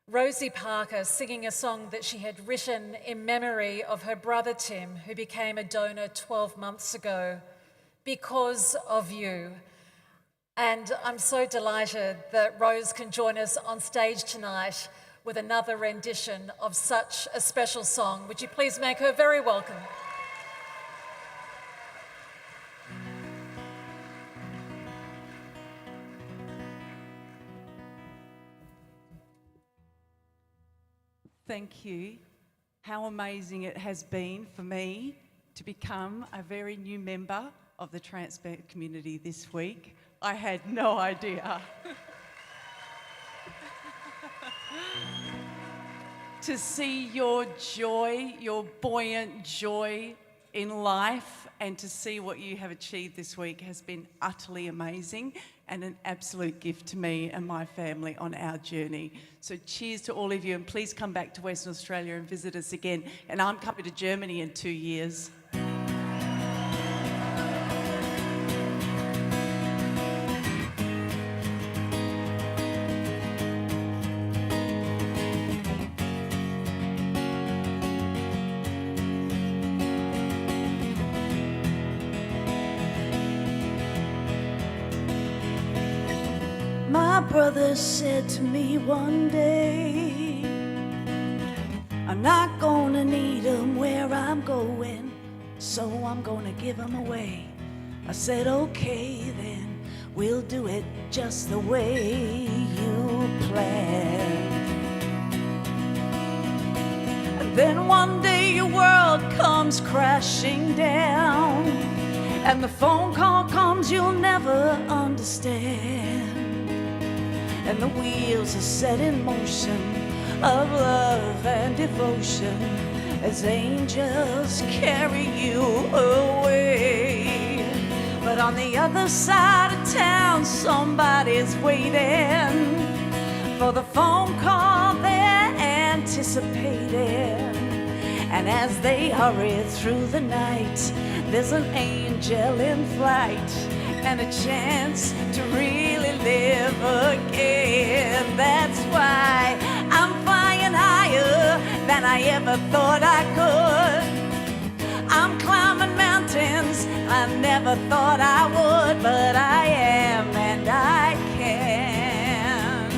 Rosie Parker singing a song that she had written in memory of her brother Tim, who became a donor 12 months ago, "Because of You." And I'm so delighted that Rose can join us on stage tonight with another rendition of such a special song. Would you please make her very welcome? Thank you. How amazing it has been for me to become a very new member of the transplant community this week. I had no idea. To see your joy, your buoyant joy in life, and to see what you have achieved this week has been utterly amazing and an absolute gift to me and my family on our journey. So cheers to all of you, and please come back to Western Australia and visit us again. And I'm coming to Germany in 2 years. My brother said to me one day, I'm not gonna need 'em where I'm going, so I'm gonna give 'em away. I said, okay then, we'll do it just the way you planned. And then one day your world comes crashing down, and the phone call comes you'll never understand, and the wheels are set in motion of love and devotion as angels carry you away. But on the other side of town somebody's waiting for the phone call they're anticipating, and as they hurry through the night there's an angel in flight and a chance to really live again. That's why I'm flying higher than I ever thought I could. I'm climbing mountains I never thought I would, but I am and I can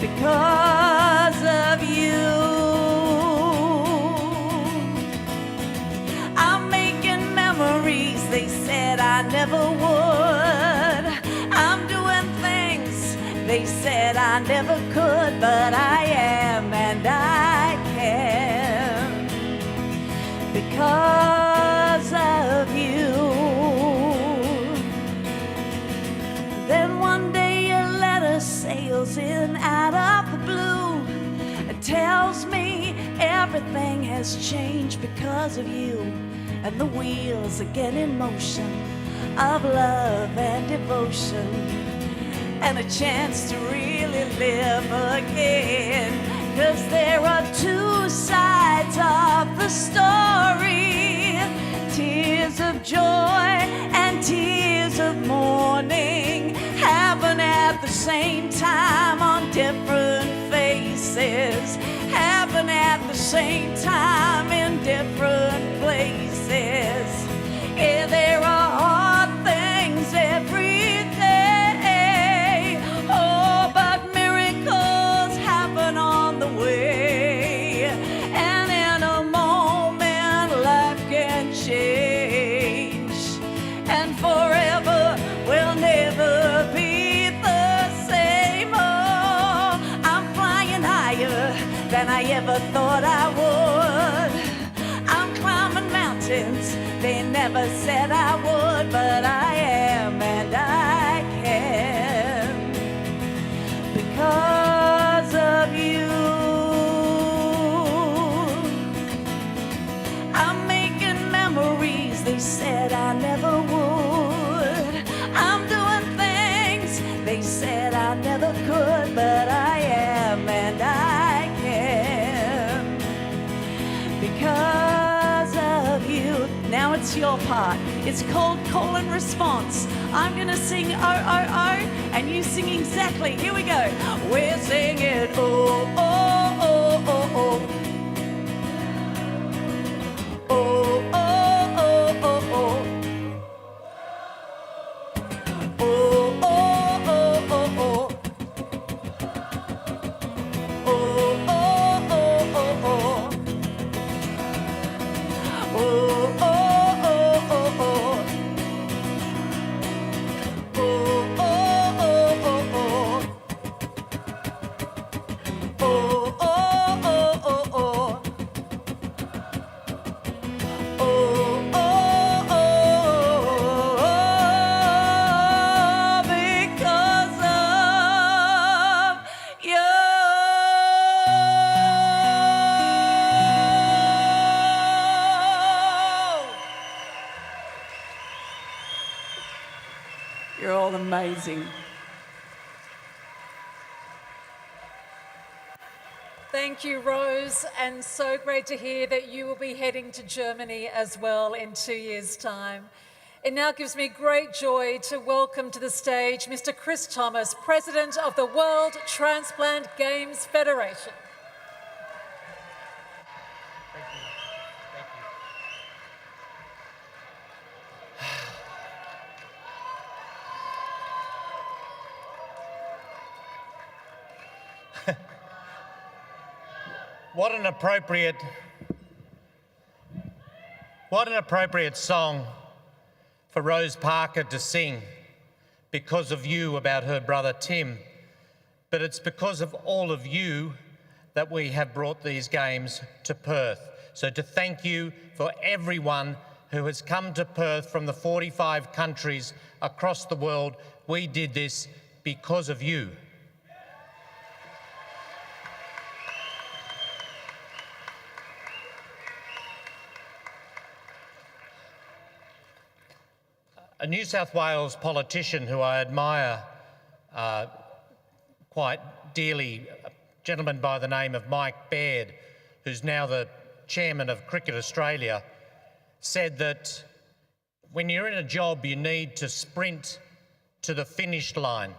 because of you. I'm making memories they said I never would. I'm doing things they said I never could, but I am and I can because of you. Then one day a letter sails in out of the blue. It tells me everything has changed because of you, and the wheels are getting in motion of love and devotion, and a chance to really live again. 'Cause there are two sides of the story, tears of joy and tears of mourning, happen at the same time on different faces, happen at the same time in different places. Yeah, there are hard things every day, oh, but miracles happen on the way, and in a moment life can change, and forever will never be the same. Oh, I'm flying higher than I ever thought I would. I'm climbing mountains they never said I would, but I am and I can because of you. I'm making memories they said I never would. I'm doing things they said I never could, but I am and I can because of you. Now it's your part. It's called call and response. I'm gonna sing oh, oh, oh, and you sing exactly. Here we go. We're singing oh, oh, oh, oh, oh. Oh, oh, oh, oh, oh. Oh, oh, oh, oh, oh. Oh, oh, oh, oh, oh. Oh, oh. You're all amazing. Thank you, Rose, and so great to hear that you will be heading to Germany as well in 2 years' time. It now gives me great joy to welcome to the stage Mr. Chris Thomas, President of the World Transplant Games Federation. What an appropriate song for Rose Parker to sing, Because of You, about her brother Tim. But it's because of all of you that we have brought these games to Perth. So to thank you for everyone who has come to Perth from the 45 countries across the world. We did this because of you. A New South Wales politician who I admire quite dearly, a gentleman by the name of Mike Baird, who's now the chairman of Cricket Australia, said that when you're in a job, you need to sprint to the finish line.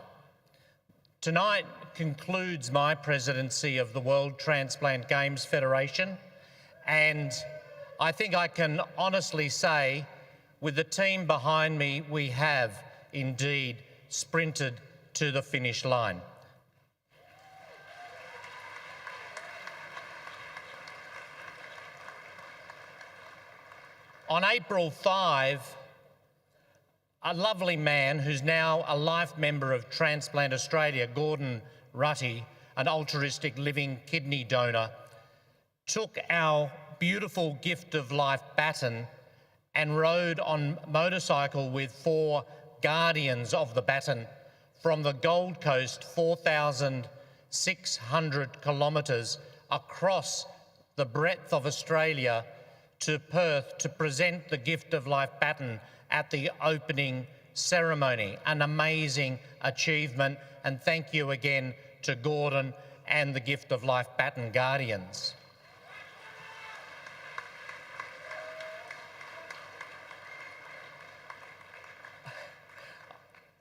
Tonight concludes my presidency of the World Transplant Games Federation, and I think I can honestly say, with the team behind me, we have indeed sprinted to the finish line. On April 5, a lovely man who's now a life member of Transplant Australia, Gordon Rutty, an altruistic living kidney donor, took our beautiful gift of life baton and rode on motorcycle with 4 guardians of the baton from the Gold Coast, 4,600 kilometres across the breadth of Australia to Perth to present the Gift of Life baton at the opening ceremony. An amazing achievement, and thank you again to Gordon and the Gift of Life baton guardians.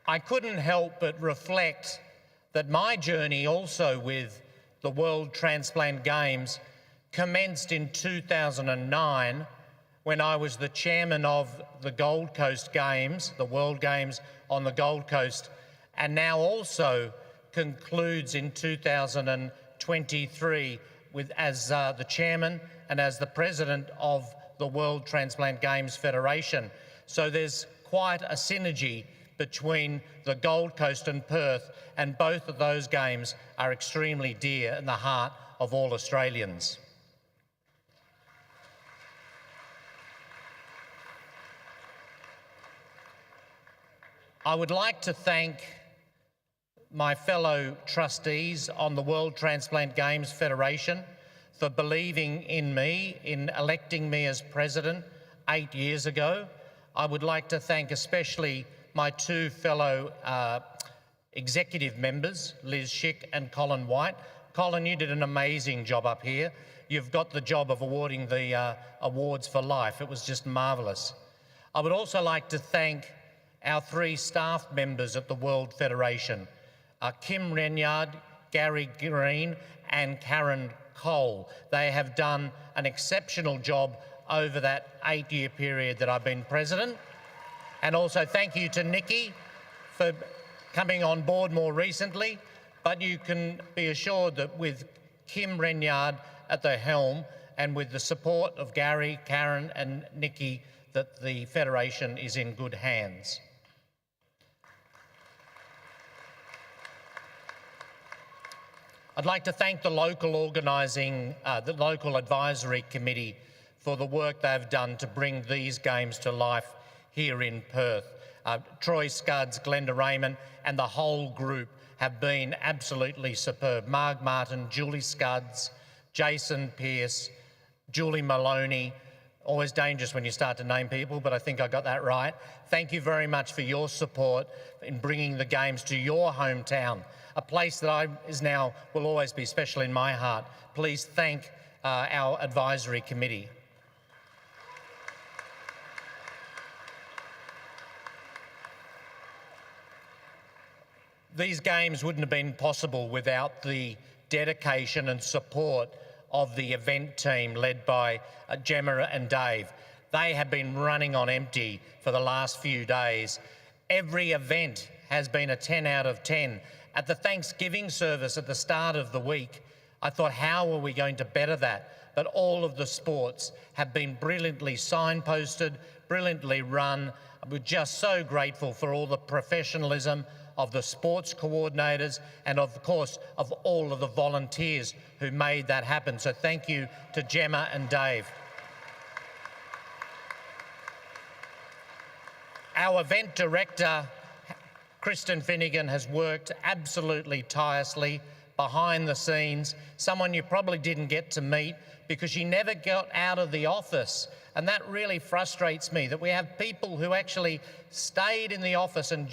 I couldn't help but reflect that my journey also with the World Transplant Games commenced in 2009 when I was the chairman of the Gold Coast Games, the World Games on the Gold Coast, and now also concludes in 2023 as the chairman and as the president of the World Transplant Games Federation. So there's quite a synergy between the Gold Coast and Perth, and both of those games are extremely dear in the heart of all Australians. I would like to thank my fellow trustees on the World Transplant Games Federation for believing in me, in electing me as president 8 years ago. I would like to thank especially my 2 fellow executive members, Liz Schick and Colin White. Colin, you did an amazing job up here. You've got the job of awarding the awards for life. It was just marvellous. I would also like to thank our 3 staff members at the World Federation, Kim Renyard, Gary Green and Karen Cole. They have done an exceptional job over that 8-year period that I've been president. And also thank you to Nikki for coming on board more recently, but you can be assured that with Kim Renyard at the helm and with the support of Gary, Karen and Nikki, that the Federation is in good hands. I'd like to thank the local the local advisory committee for the work they've done to bring these games to life here in Perth. Troy Scudds, Glenda Raymond and the whole group have been absolutely superb. Marg Martin, Julie Scudds, Jason Pearce, Julie Maloney. Always dangerous when you start to name people, but I think I got that right. Thank you very much for your support in bringing the games to your hometown, a place that will always be special in my heart. Please thank our advisory committee. These games wouldn't have been possible without the dedication and support of the event team led by Gemma and Dave. They have been running on empty for the last few days. Every event has been a 10 out of 10, At the Thanksgiving service at the start of the week, I thought, how are we going to better that? But all of the sports have been brilliantly signposted, brilliantly run. We're just so grateful for all the professionalism of the sports coordinators and, of course, of all of the volunteers who made that happen. So thank you to Gemma and Dave. Our event director, Kristen Finnegan, has worked absolutely tirelessly behind the scenes, someone you probably didn't get to meet because she never got out of the office. And that really frustrates me, that we have people who actually stayed in the office and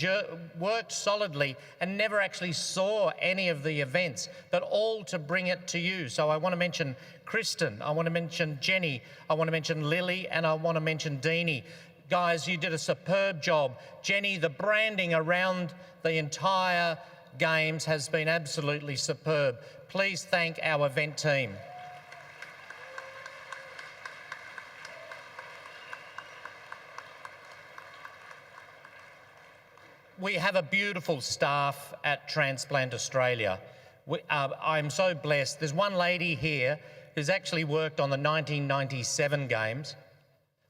worked solidly and never actually saw any of the events, but all to bring it to you. So I want to mention Kristen, I want to mention Jenny, I want to mention Lily, and I want to mention Deanie. Guys, you did a superb job. Jenny, the branding around the entire Games has been absolutely superb. Please thank our event team. We have a beautiful staff at Transplant Australia. I'm so blessed. There's one lady here who's actually worked on the 1997 Games,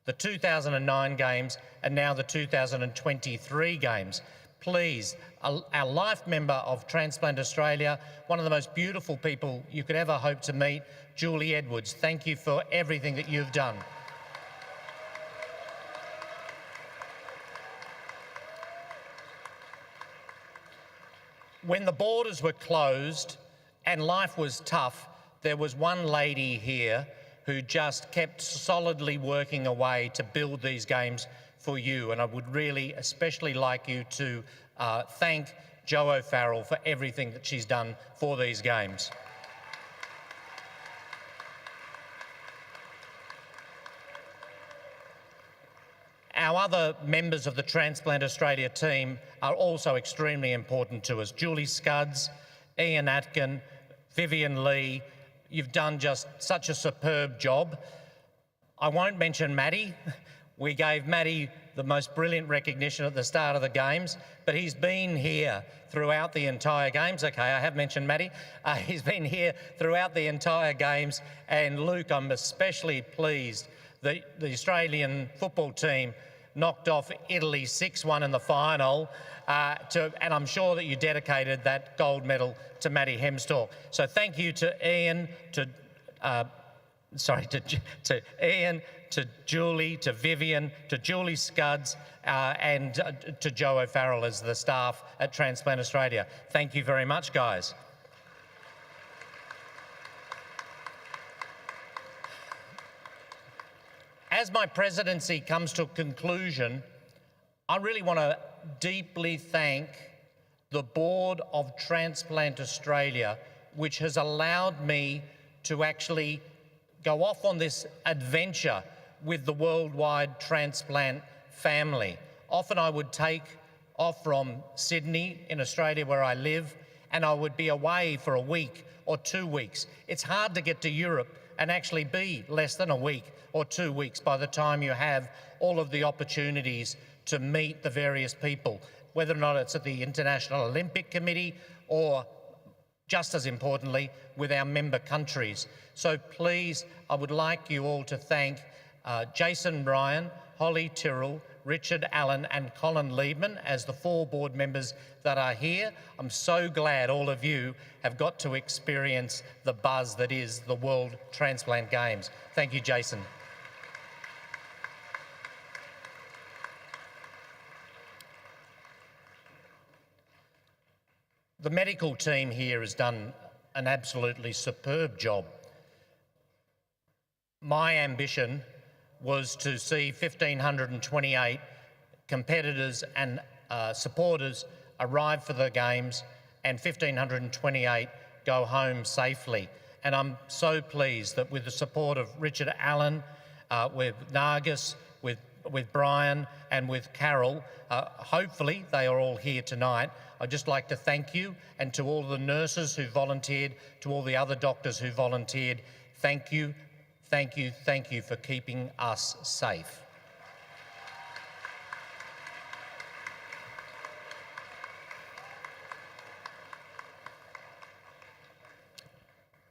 the 2009 Games, and now the 2023 Games. Please, our life member of Transplant Australia, one of the most beautiful people you could ever hope to meet, Julie Edwards, thank you for everything that you've done. When the borders were closed and life was tough, there was one lady here who just kept solidly working away to build these games for you, and I would really especially like you to thank Jo O'Farrell for everything that she's done for these games. Our other members of the Transplant Australia team are also extremely important to us. Julie Scudds, Ian Atkin, Vivian Lee, you've done just such a superb job. I won't mention Matty. We gave Matty the most brilliant recognition at the start of the Games, but he's been here throughout the entire Games. Okay, I have mentioned Matty. He's been here throughout the entire Games. And Luke, I'm especially pleased that the Australian football team knocked off Italy 6-1 in the final, and I'm sure that you dedicated that gold medal to Matty Hemstork. So thank you to Ian, to Ian, to Julie, to Vivian, to Julie Scudds, and to Jo O'Farrell as the staff at Transplant Australia. Thank you very much, guys. As my presidency comes to a conclusion, I really want to deeply thank the board of Transplant Australia, which has allowed me to actually go off on this adventure with the worldwide transplant family. Often I would take off from Sydney in Australia where I live, and I would be away for a week or 2 weeks. It's hard to get to Europe and actually be less than a week or 2 weeks by the time you have all of the opportunities to meet the various people, whether or not it's at the International Olympic Committee or, just as importantly, with our member countries. So please, I would like you all to thank Jason Bryan, Holly Tyrrell, Richard Allen and Colin Liebman as the 4 board members that are here. I'm so glad all of you have got to experience the buzz that is the World Transplant Games. Thank you, Jason. The medical team here has done an absolutely superb job. My ambition was to see 1,528 competitors and supporters arrive for the Games and 1,528 go home safely. And I'm so pleased that with the support of Richard Allen, with Nargis, with Brian and with Carol, hopefully they are all here tonight. I'd just like to thank you, and to all the nurses who volunteered, to all the other doctors who volunteered, thank you, thank you, thank you for keeping us safe.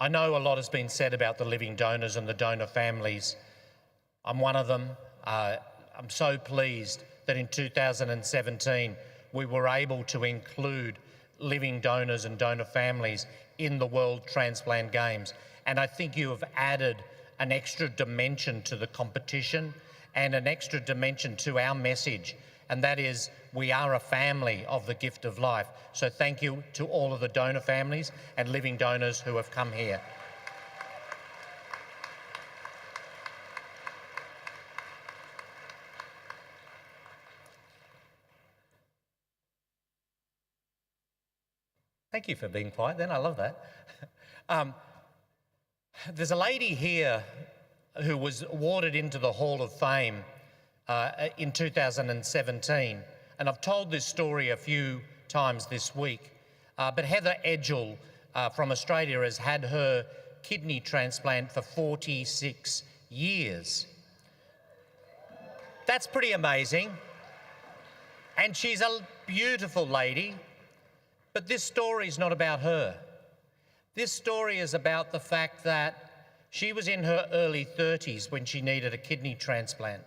I know a lot has been said about the living donors and the donor families. I'm one of them. I'm so pleased that in 2017 we were able to include living donors and donor families in the World Transplant Games. And I think you have added an extra dimension to the competition and an extra dimension to our message, and that is we are a family of the gift of life. So thank you to all of the donor families and living donors who have come here. Thank you for being quiet then, I love that. There's a lady here who was awarded into the Hall of Fame in 2017, and I've told this story a few times this week, but Heather Edgell from Australia has had her kidney transplant for 46 years. That's pretty amazing, and she's a beautiful lady, but this story is not about her. This story is about the fact that she was in her early 30s when she needed a kidney transplant.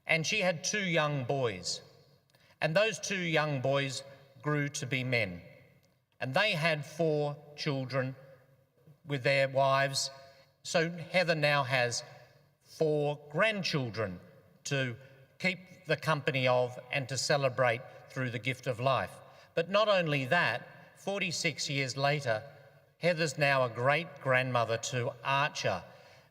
And she had 2 young boys. And those 2 young boys grew to be men. And they had 4 children with their wives. So Heather now has 4 grandchildren to keep the company of and to celebrate through the gift of life. But not only that, 46 years later, Heather's now a great-grandmother to Archer.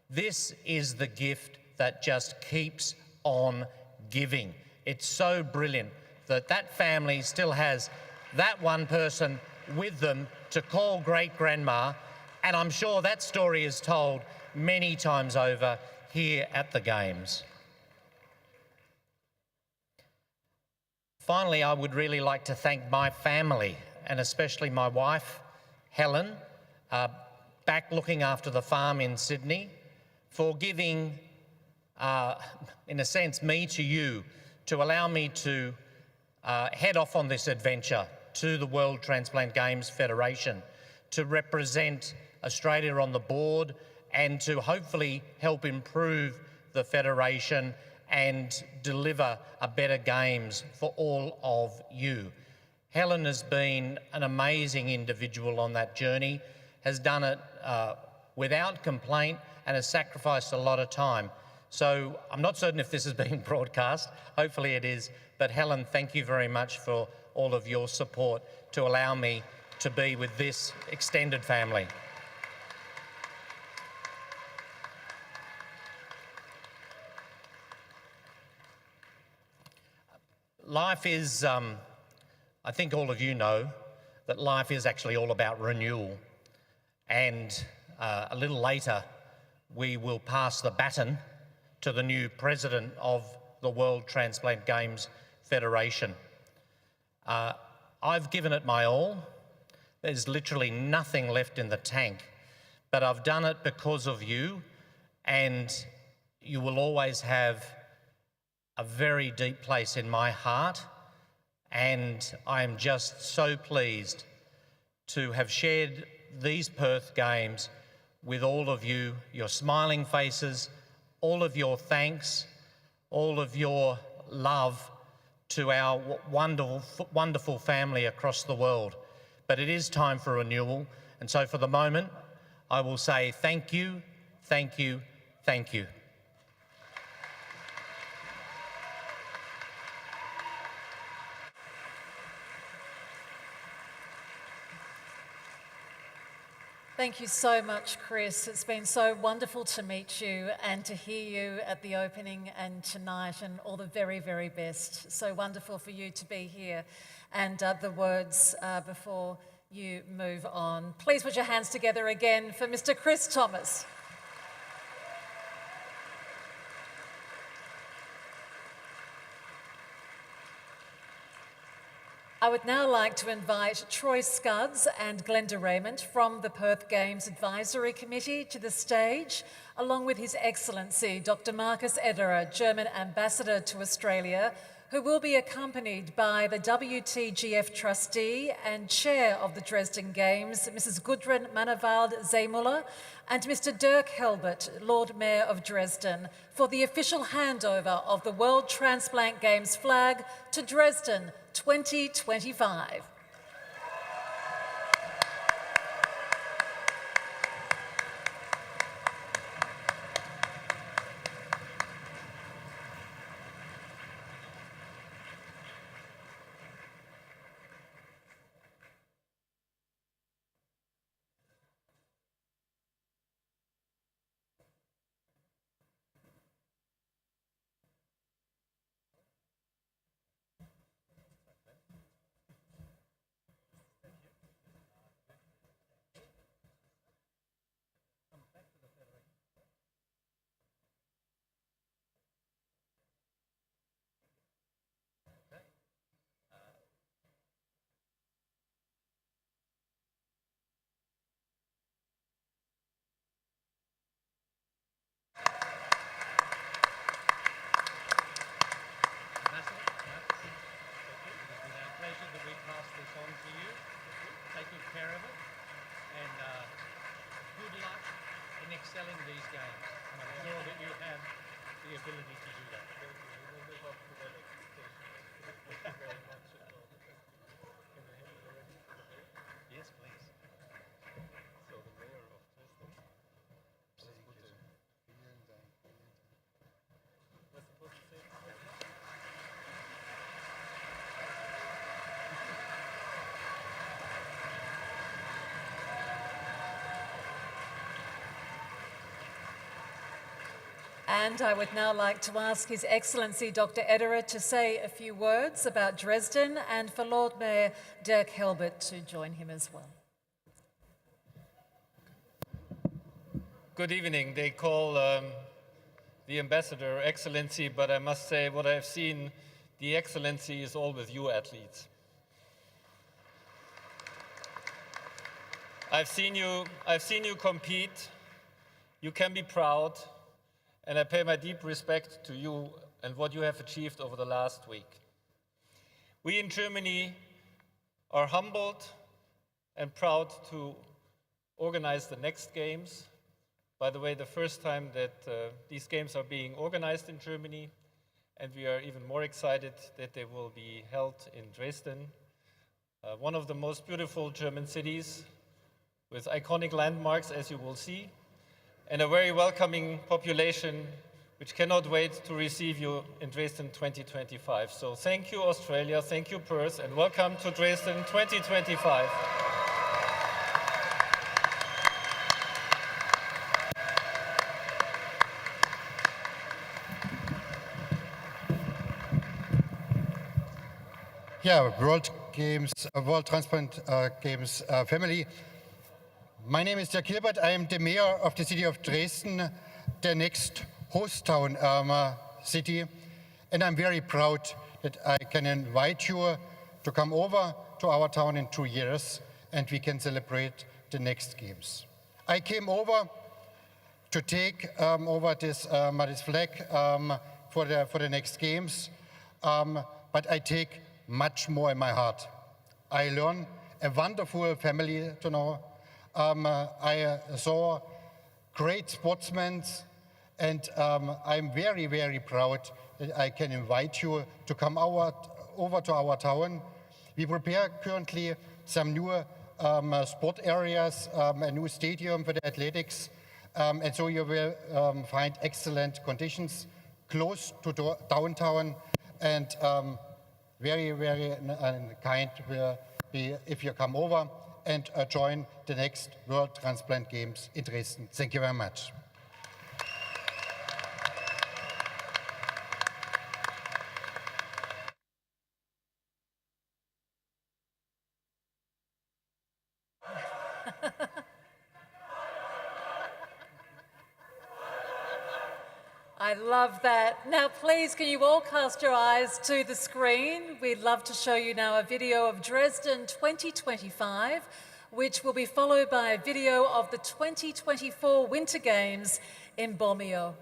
This is the gift that just keeps on giving. It's so brilliant that that family still has that one person with them to call great-grandma, and I'm sure that story is told many times over here at the Games. Finally, I would really like to thank my family, and especially my wife, Helen, back looking after the farm in Sydney, for giving, in a sense, me to you, to allow me to head off on this adventure to the World Transplant Games Federation, to represent Australia on the board and to hopefully help improve the Federation and deliver a better Games for all of you. Helen has been an amazing individual on that journey, has done it without complaint and has sacrificed a lot of time. So I'm not certain if this is being broadcast, hopefully it is, but Helen, thank you very much for all of your support to allow me to be with this extended family. Life is, I think all of you know that life is actually all about renewal. And a little later, we will pass the baton to the new president of the World Transplant Games Federation. I've given it my all. There's literally nothing left in the tank, but I've done it because of you, and you will always have a very deep place in my heart, and I am just so pleased to have shared these Perth Games with all of you, your smiling faces, all of your thanks, all of your love to our wonderful family across the world. But it is time for renewal, and so for the moment, I will say thank you, thank you, thank you. Thank you so much, Chris. It's been so wonderful to meet you and to hear you at the opening and tonight, and all the very, very best. So wonderful for you to be here. And the words before you move on. Please put your hands together again for Mr. Chris Thomas. I would now like to invite Troy Scudds and Glenda Raymond from the Perth Games Advisory Committee to the stage, along with His Excellency Dr. Marcus Ederer, German Ambassador to Australia, who will be accompanied by the WTGF trustee and chair of the Dresden Games, Mrs. Gudrun Mannevald-Seemuller, and Mr. Dirk Helbert, Lord Mayor of Dresden, for the official handover of the World Transplant Games flag to Dresden 2025. Excelling these games. I'm sure that you have the ability to do that. Yes, please. So the mayor of Dresden. What's supposed to say? And I would now like to ask His Excellency Dr. Ederer to say a few words about Dresden and for Lord Mayor Dirk Helbert to join him as well. Good evening. They call the ambassador Excellency, but I must say what I've seen, the excellency is all with you athletes. I've seen you compete. You can be proud. And I pay my deep respect to you and what you have achieved over the last week. We in Germany are humbled and proud to organize the next games. By the way, the first time that these games are being organized in Germany, and we are even more excited that they will be held in Dresden, one of the most beautiful German cities with iconic landmarks, as you will see, and a very welcoming population which cannot wait to receive you in Dresden 2025. So thank you, Australia, thank you, Perth, and welcome to Dresden 2025. Yeah, World Transplant Games family. My name is Dirk Hilbert. I am the mayor of the city of Dresden, the next host town city. And I'm very proud that I can invite you to come over to our town in 2 years and we can celebrate the next games. I came over to take over this flag for the next games, but I take much more in my heart. I learned a wonderful family to know. I saw great sportsmen, and I'm very, very proud that I can invite you to come over to our town. We prepare currently some new sport areas, a new stadium for the athletics, and so you will find excellent conditions close to downtown, and very, very kind will be if you come over and join the next World Transplant Games in Dresden. Thank you very much. I love that. Now, please, can you all cast your eyes to the screen? We'd love to show you now a video of Dresden 2025, which will be followed by a video of the 2024 Winter Games in Bormio.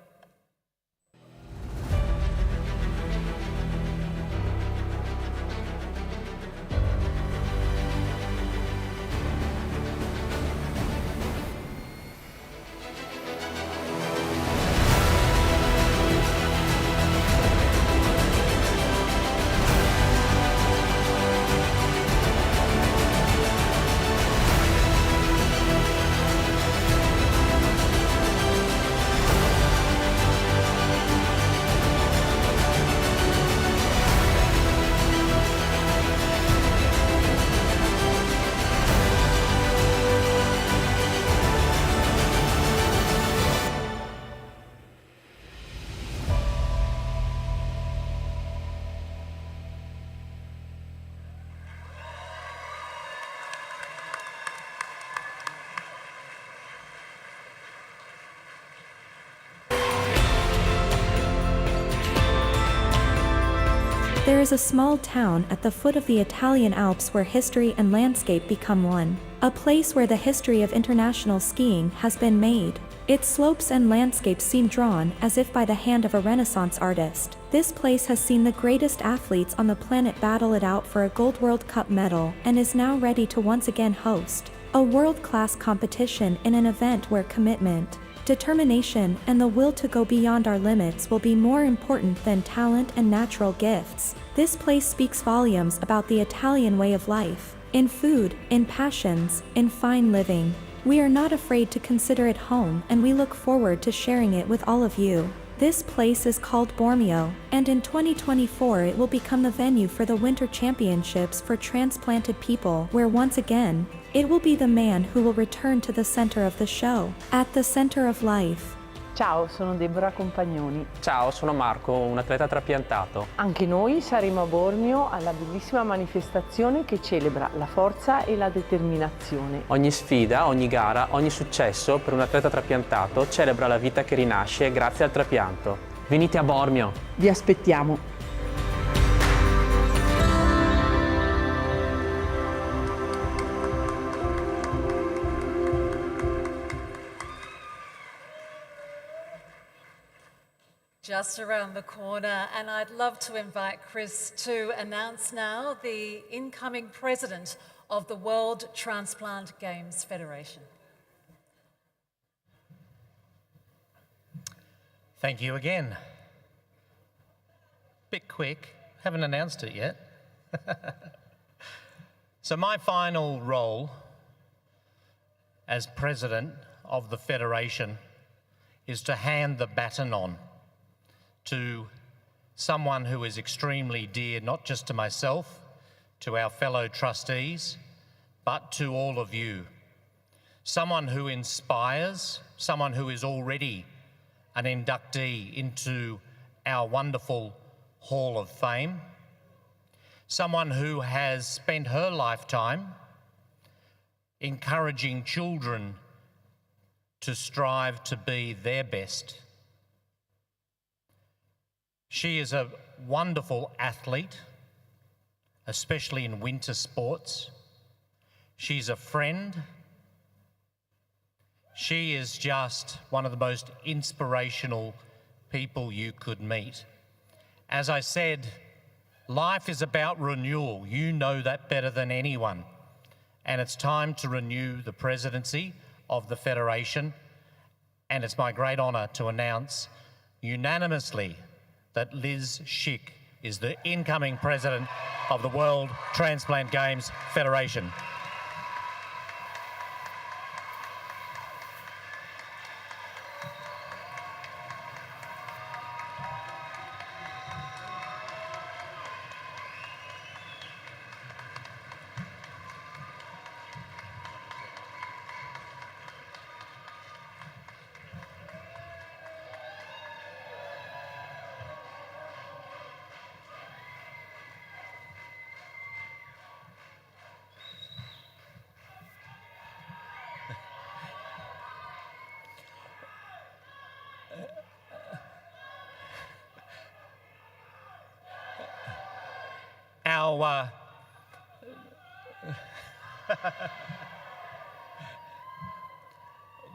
There is a small town at the foot of the Italian Alps where history and landscape become one. A place where the history of international skiing has been made. Its slopes and landscapes seem drawn as if by the hand of a Renaissance artist. This place has seen the greatest athletes on the planet battle it out for a Gold World Cup medal and is now ready to once again host a world-class competition in an event where commitment, determination, and the will to go beyond our limits will be more important than talent and natural gifts. This place speaks volumes about the Italian way of life, in food, in passions, in fine living. We are not afraid to consider it home, and we look forward to sharing it with all of you. This place is called Bormio, and in 2024 it will become the venue for the Winter Championships for transplanted people, where once again, it will be the man who will return to the center of the show, at the center of life. Ciao, sono Deborah Compagnoni. Ciao, sono Marco, un atleta trapiantato. Anche noi saremo a Bormio alla bellissima manifestazione che celebra la forza e la determinazione. Ogni sfida, ogni gara, ogni successo per un atleta trapiantato celebra la vita che rinasce grazie al trapianto. Venite a Bormio! Vi aspettiamo! Just around the corner, and I'd love to invite Chris to announce now the incoming president of the World Transplant Games Federation. Thank you again. Bit quick, haven't announced it yet. So my final role as president of the Federation is to hand the baton on to someone who is extremely dear, not just to myself, to our fellow trustees, but to all of you. Someone who inspires, someone who is already an inductee into our wonderful Hall of Fame, someone who has spent her lifetime encouraging children to strive to be their best. She is a wonderful athlete, especially in winter sports. She's a friend. She is just one of the most inspirational people you could meet. As I said, life is about renewal. You know that better than anyone. And it's time to renew the presidency of the Federation. And it's my great honour to announce unanimously that Liz Schick is the incoming president of the World Transplant Games Federation.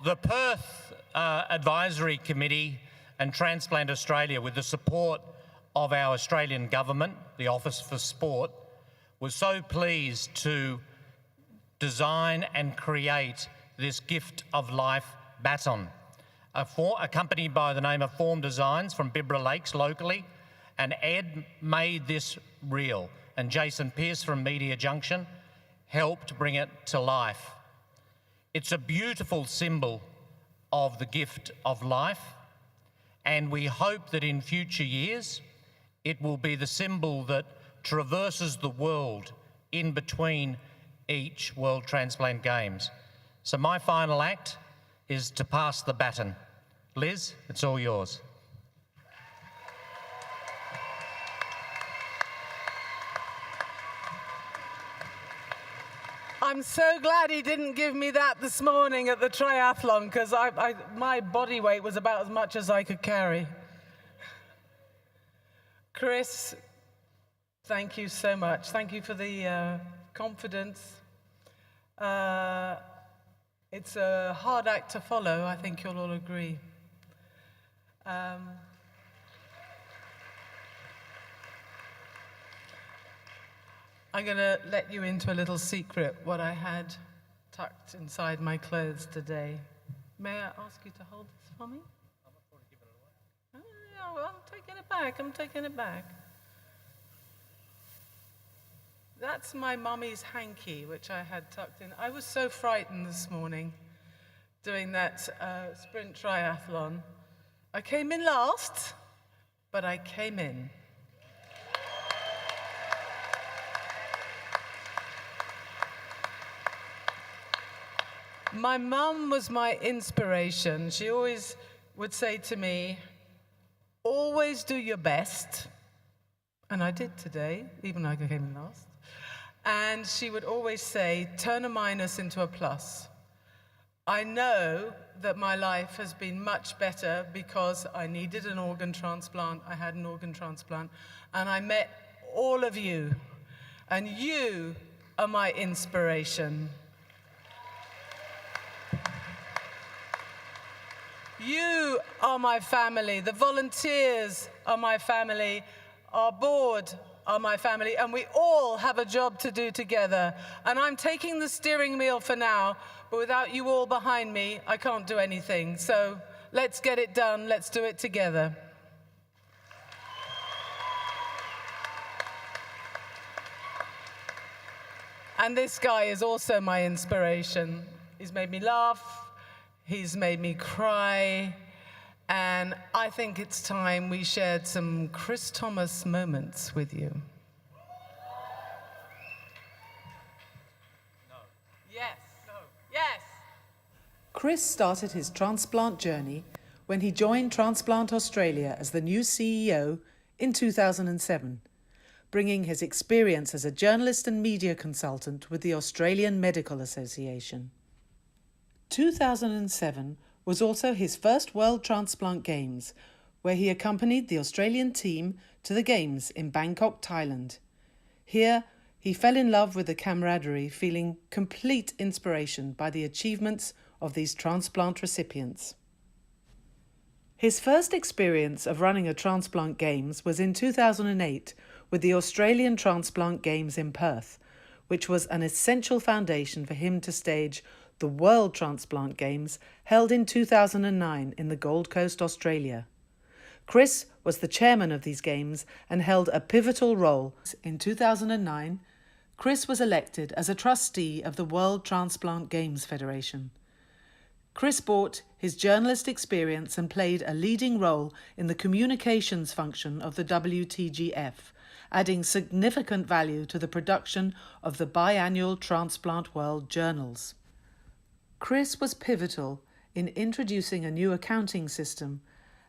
The Perth Advisory Committee and Transplant Australia, with the support of our Australian government, the Office for Sport, was so pleased to design and create this Gift of Life baton, a company by the name of Form Designs from Bibra Lakes locally, and Ed made this real, and Jason Pearce from Media Junction helped bring it to life. It's a beautiful symbol of the gift of life, and we hope that in future years it will be the symbol that traverses the world in between each World Transplant Games. So my final act is to pass the baton. Liz, it's all yours. I'm so glad he didn't give me that this morning at the triathlon, because my body weight was about as much as I could carry. Chris, Thank you so much. Thank you for the confidence. It's a hard act to follow, I think you'll all agree. I'm going to let you into a little secret, what I had tucked inside my clothes today. May I ask you to hold this for me? Oh, I'm taking it back, I'm taking it back. That's my mummy's hanky, which I had tucked in. I was so frightened this morning doing that sprint triathlon. I came in last, but I came in. My mum was my inspiration. She always would say to me, always do your best. And I did today, even though I came in last. And she would always say, turn a minus into a plus. I know that my life has been much better because I needed an organ transplant. I had an organ transplant. And I met all of you. And you are my inspiration. You are my family. The volunteers are my family. Our board are my family. And we all have a job to do together. And I'm taking the steering wheel for now, but without you all behind me, I can't do anything. So let's get it done. Let's do it together. And this guy is also my inspiration. He's made me laugh. He's made me cry, and I think it's time we shared some Chris Thomas moments with you. No. Yes. No. Yes. Chris started his transplant journey when he joined Transplant Australia as the new CEO in 2007, bringing his experience as a journalist and media consultant with the Australian Medical Association. 2007 was also his first World Transplant Games, where he accompanied the Australian team to the Games in Bangkok, Thailand. Here, he fell in love with the camaraderie, feeling complete inspiration by the achievements of these transplant recipients. His first experience of running a Transplant Games was in 2008 with the Australian Transplant Games in Perth, which was an essential foundation for him to stage the World Transplant Games held in 2009 in the Gold Coast, Australia. Chris was the chairman of these games and held a pivotal role. In 2009, Chris was elected as a trustee of the World Transplant Games Federation. Chris brought his journalist experience and played a leading role in the communications function of the WTGF, adding significant value to the production of the biannual Transplant World journals. Chris was pivotal in introducing a new accounting system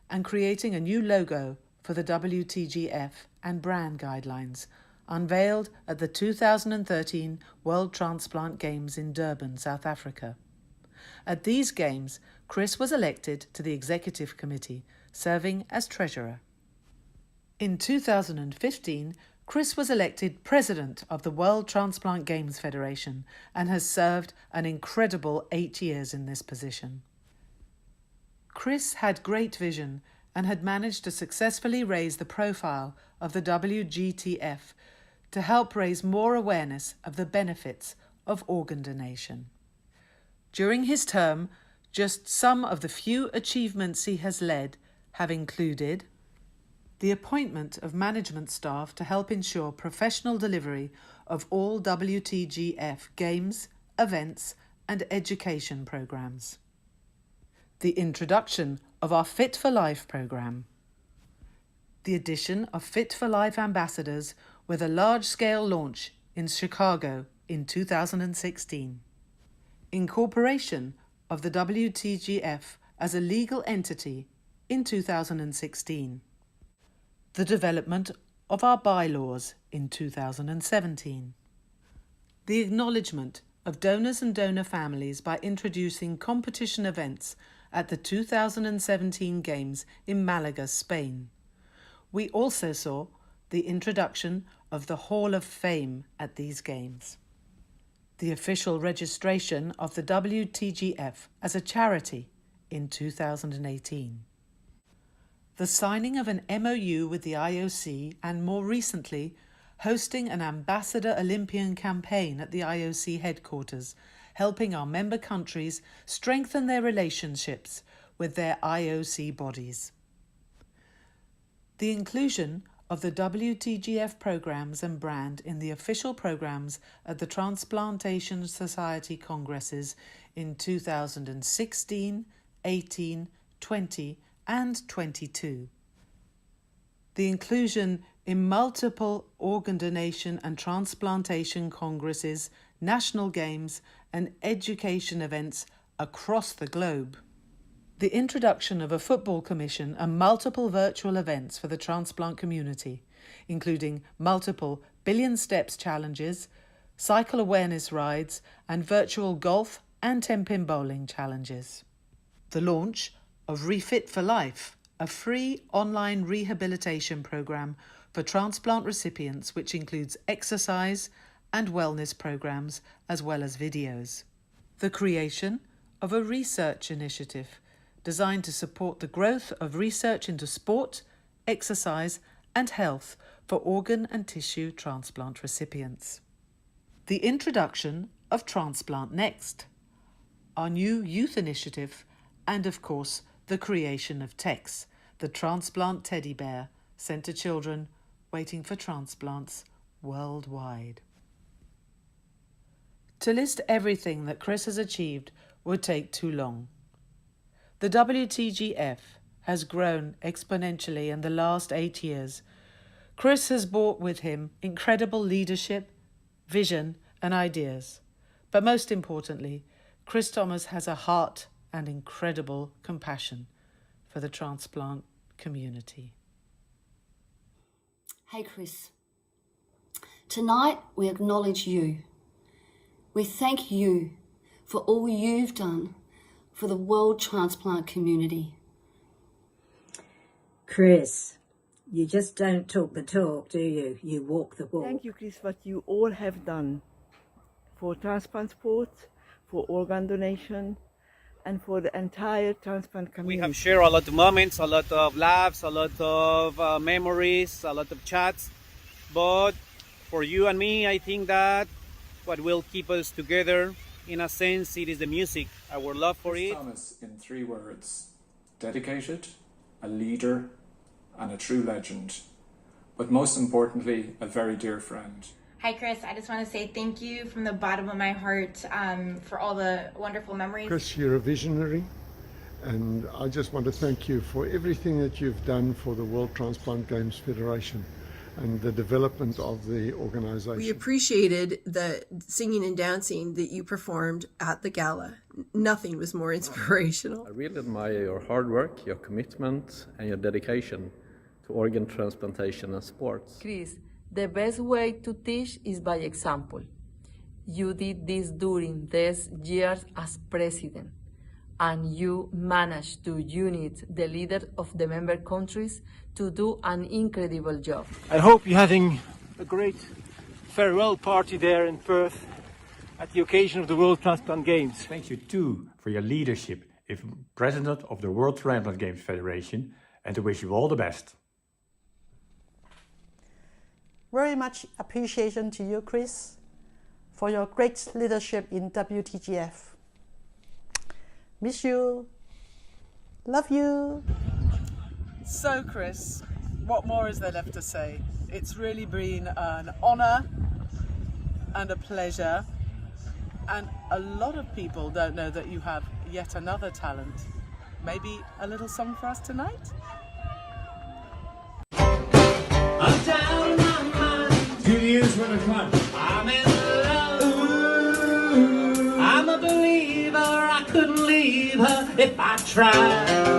and creating a new logo for the WTGF and brand guidelines, unveiled at the 2013 World Transplant Games in Durban, South Africa. At these games, Chris was elected to the Executive Committee, serving as Treasurer. In 2015, Chris was elected President of the World Transplant Games Federation and has served an incredible 8 years in this position. Chris had great vision and had managed to successfully raise the profile of the WGTF to help raise more awareness of the benefits of organ donation. During his term, just some of the few achievements he has led have included the appointment of management staff to help ensure professional delivery of all WTGF games, events and education programmes. The introduction of our Fit for Life programme. The addition of Fit for Life ambassadors with a large-scale launch in Chicago in 2016. Incorporation of the WTGF as a legal entity in 2016. The development of our bylaws in 2017. The acknowledgement of donors and donor families by introducing competition events at the 2017 Games in Malaga, Spain. We also saw the introduction of the Hall of Fame at these games. The official registration of the WTGF as a charity in 2018. The signing of an MOU with the IOC, and more recently, hosting an Ambassador Olympian campaign at the IOC headquarters, helping our member countries strengthen their relationships with their IOC bodies. The inclusion of the WTGF programs and brand in the official programs at the Transplantation Society Congresses in 2016, 18, 20 and 22. The inclusion in multiple organ donation and transplantation congresses, national games and education events across the globe. The introduction of a football commission and multiple virtual events for the transplant community, including multiple Billion Steps challenges, cycle awareness rides and virtual golf and 10-pin bowling challenges. The launch of Refit for Life, a free online rehabilitation program for transplant recipients which includes exercise and wellness programs as well as videos. The creation of a research initiative designed to support the growth of research into sport, exercise and health for organ and tissue transplant recipients. The introduction of Transplant Next, our new youth initiative, and of course the creation of TEX, the transplant teddy bear sent to children waiting for transplants worldwide. To list everything that Chris has achieved would take too long. The WTGF has grown exponentially in the last 8 years. Chris has brought with him incredible leadership, vision and ideas. But most importantly, Chris Thomas has a heart and incredible compassion for the transplant community. Hey Chris, tonight we acknowledge you. We thank you for all you've done for the world transplant community. Chris, you just don't talk the talk, do you? You walk the walk. Thank you, Chris, what you all have done for transplant sport, for organ donation, and for the entire transplant community. We have shared a lot of moments, a lot of laughs, a lot of memories, a lot of chats. But for you and me, I think that what will keep us together, in a sense, it is the music, our love for it. Thomas, in 3 words: dedicated, a leader, and a true legend. But most importantly, a very dear friend. Hi Chris, I just want to say thank you from the bottom of my heart for all the wonderful memories. Chris, you're a visionary, and I just want to thank you for everything that you've done for the World Transplant Games Federation and the development of the organisation. We appreciated the singing and dancing that you performed at the gala. Nothing was more inspirational. I really admire your hard work, your commitment and your dedication to organ transplantation and sports. Chris, the best way to teach is by example. You did this during these years as president, and you managed to unite the leaders of the member countries to do an incredible job. I hope you're having a great farewell party there in Perth at the occasion of the World Transplant Games. Thank you too for your leadership as President of the World Transplant Games Federation, and to wish you all the best. Very much appreciation to you, Chris, for your great leadership in WTGF. Miss you. Love you. So Chris, what more is there left to say? It's really been an honour and a pleasure, and a lot of people don't know that you have yet another talent. Maybe a little song for us tonight? I'm down on my mind. 2 years when I come. I'm in love. Ooh, I'm a believer. I couldn't leave her if I tried.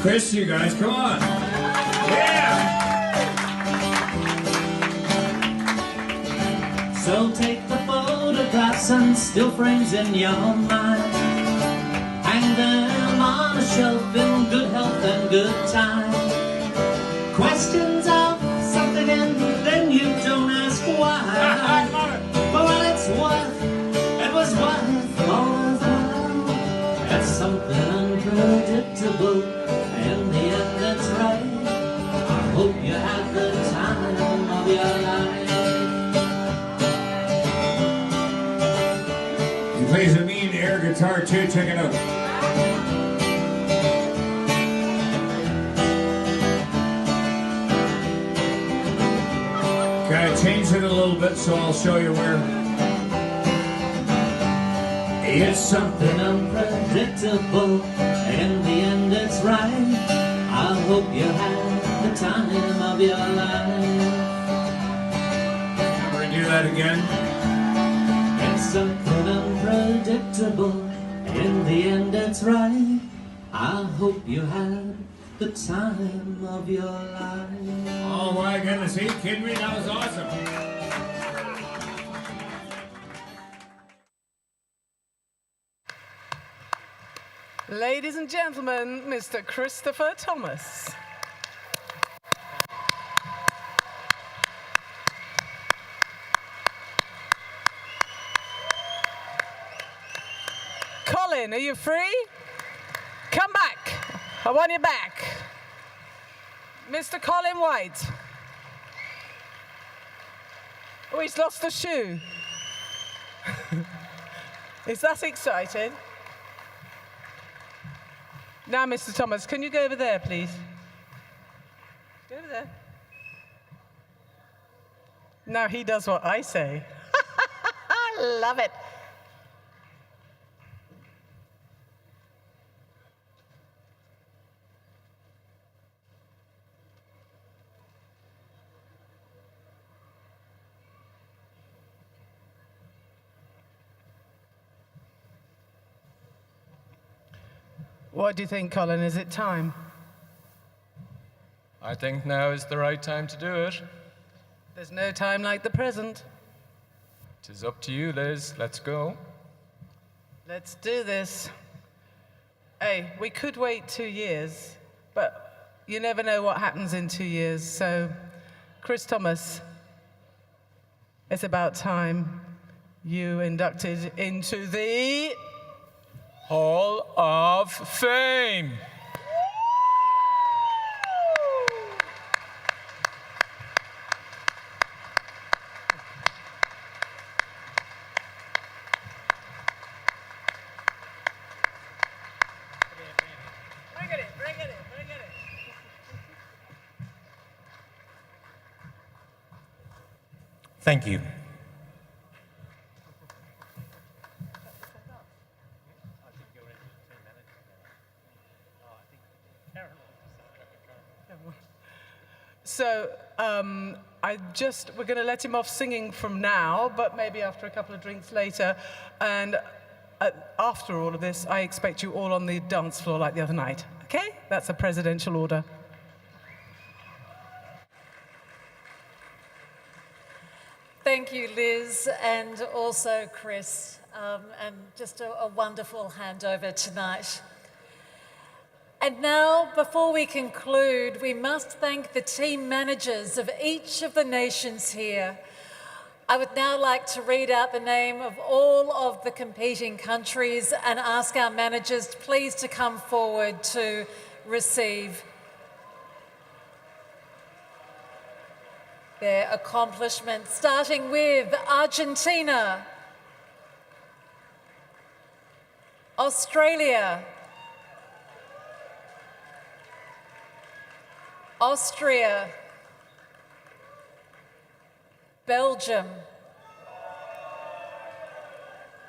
Chris, you guys, come on. Yeah! So take the photographs and still frames in your mind. Hang them on a shelf in good health and good time. Questions of something and then you don't ask why. But what it's worth, it was worth all the while. It's something unpredictable, in the end it's right. I hope you had the time of your life. He plays a mean air guitar too, check it out. Okay, I changed it a little bit, so I'll show you where. It's something unpredictable, in the end it's right. I hope you had the time of your life. We're gonna do that again. It's something unpredictable, in the end it's right. I hope you had the time of your life. Oh my goodness, are you kidding me? That was awesome. Ladies and gentlemen, Mr. Christopher Thomas. Colin, are you free? Come back. I want you back. Mr. Colin White. Oh, he's lost a shoe. Is that exciting? Now, Mr. Thomas, can you go over there, please? Go over there. Now he does what I say. I love it. What do you think, Colin? Is it time? I think now is the right time to do it. There's no time like the present. It is up to you, Liz. Let's go. Let's do this. Hey, we could wait 2 years, but you never know what happens in 2 years. So, Chris Thomas, it's about time you inducted into the Hall of Fame. Thank you. So, we're going to let him off singing from now, but maybe after a couple of drinks later. And after all of this, I expect you all on the dance floor like the other night. Okay? That's a presidential order. Thank you, Liz, and also Chris, and just a wonderful handover tonight. And now, before we conclude, we must thank the team managers of each of the nations here. I would now like to read out the name of all of the competing countries and ask our managers please to come forward to receive their accomplishments, starting with Argentina, Australia, Austria, Belgium,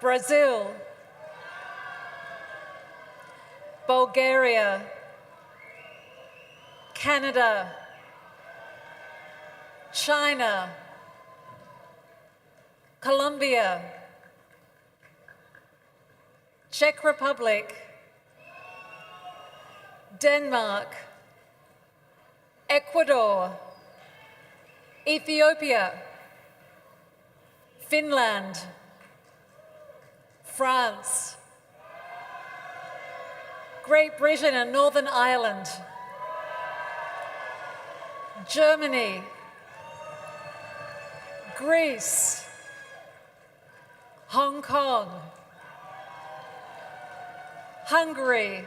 Brazil, Bulgaria, Canada, China, Colombia, Czech Republic, Denmark, Ecuador, Ethiopia, Finland, France, Great Britain and Northern Ireland, Germany, Greece, Hong Kong, Hungary,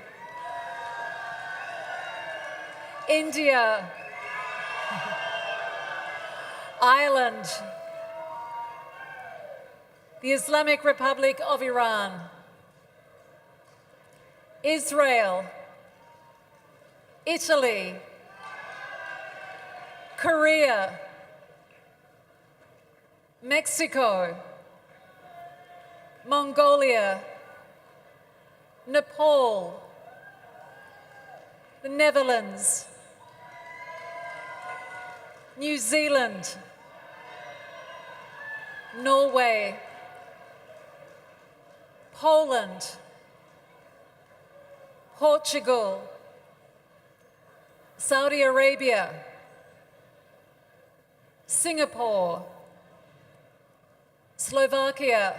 India, Ireland, the Islamic Republic of Iran, Israel, Italy, Korea, Mexico, Mongolia, Nepal, the Netherlands, New Zealand, Norway, Poland, Portugal, Saudi Arabia, Singapore, Slovakia,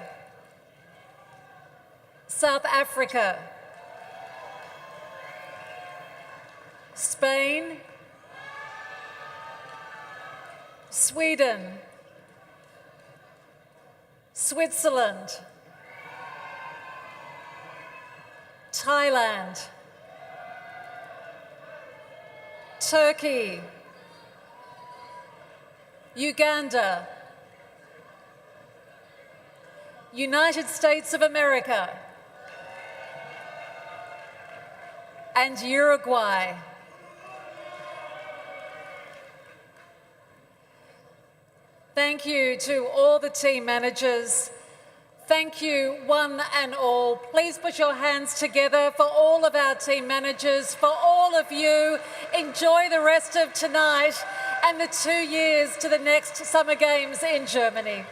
South Africa, Spain, Sweden, Switzerland, Thailand, Turkey, Uganda, United States of America, and Uruguay. Thank you to all the team managers. Thank you, one and all. Please put your hands together for all of our team managers, for all of you. Enjoy the rest of tonight and the 2 years to the next Summer Games in Germany.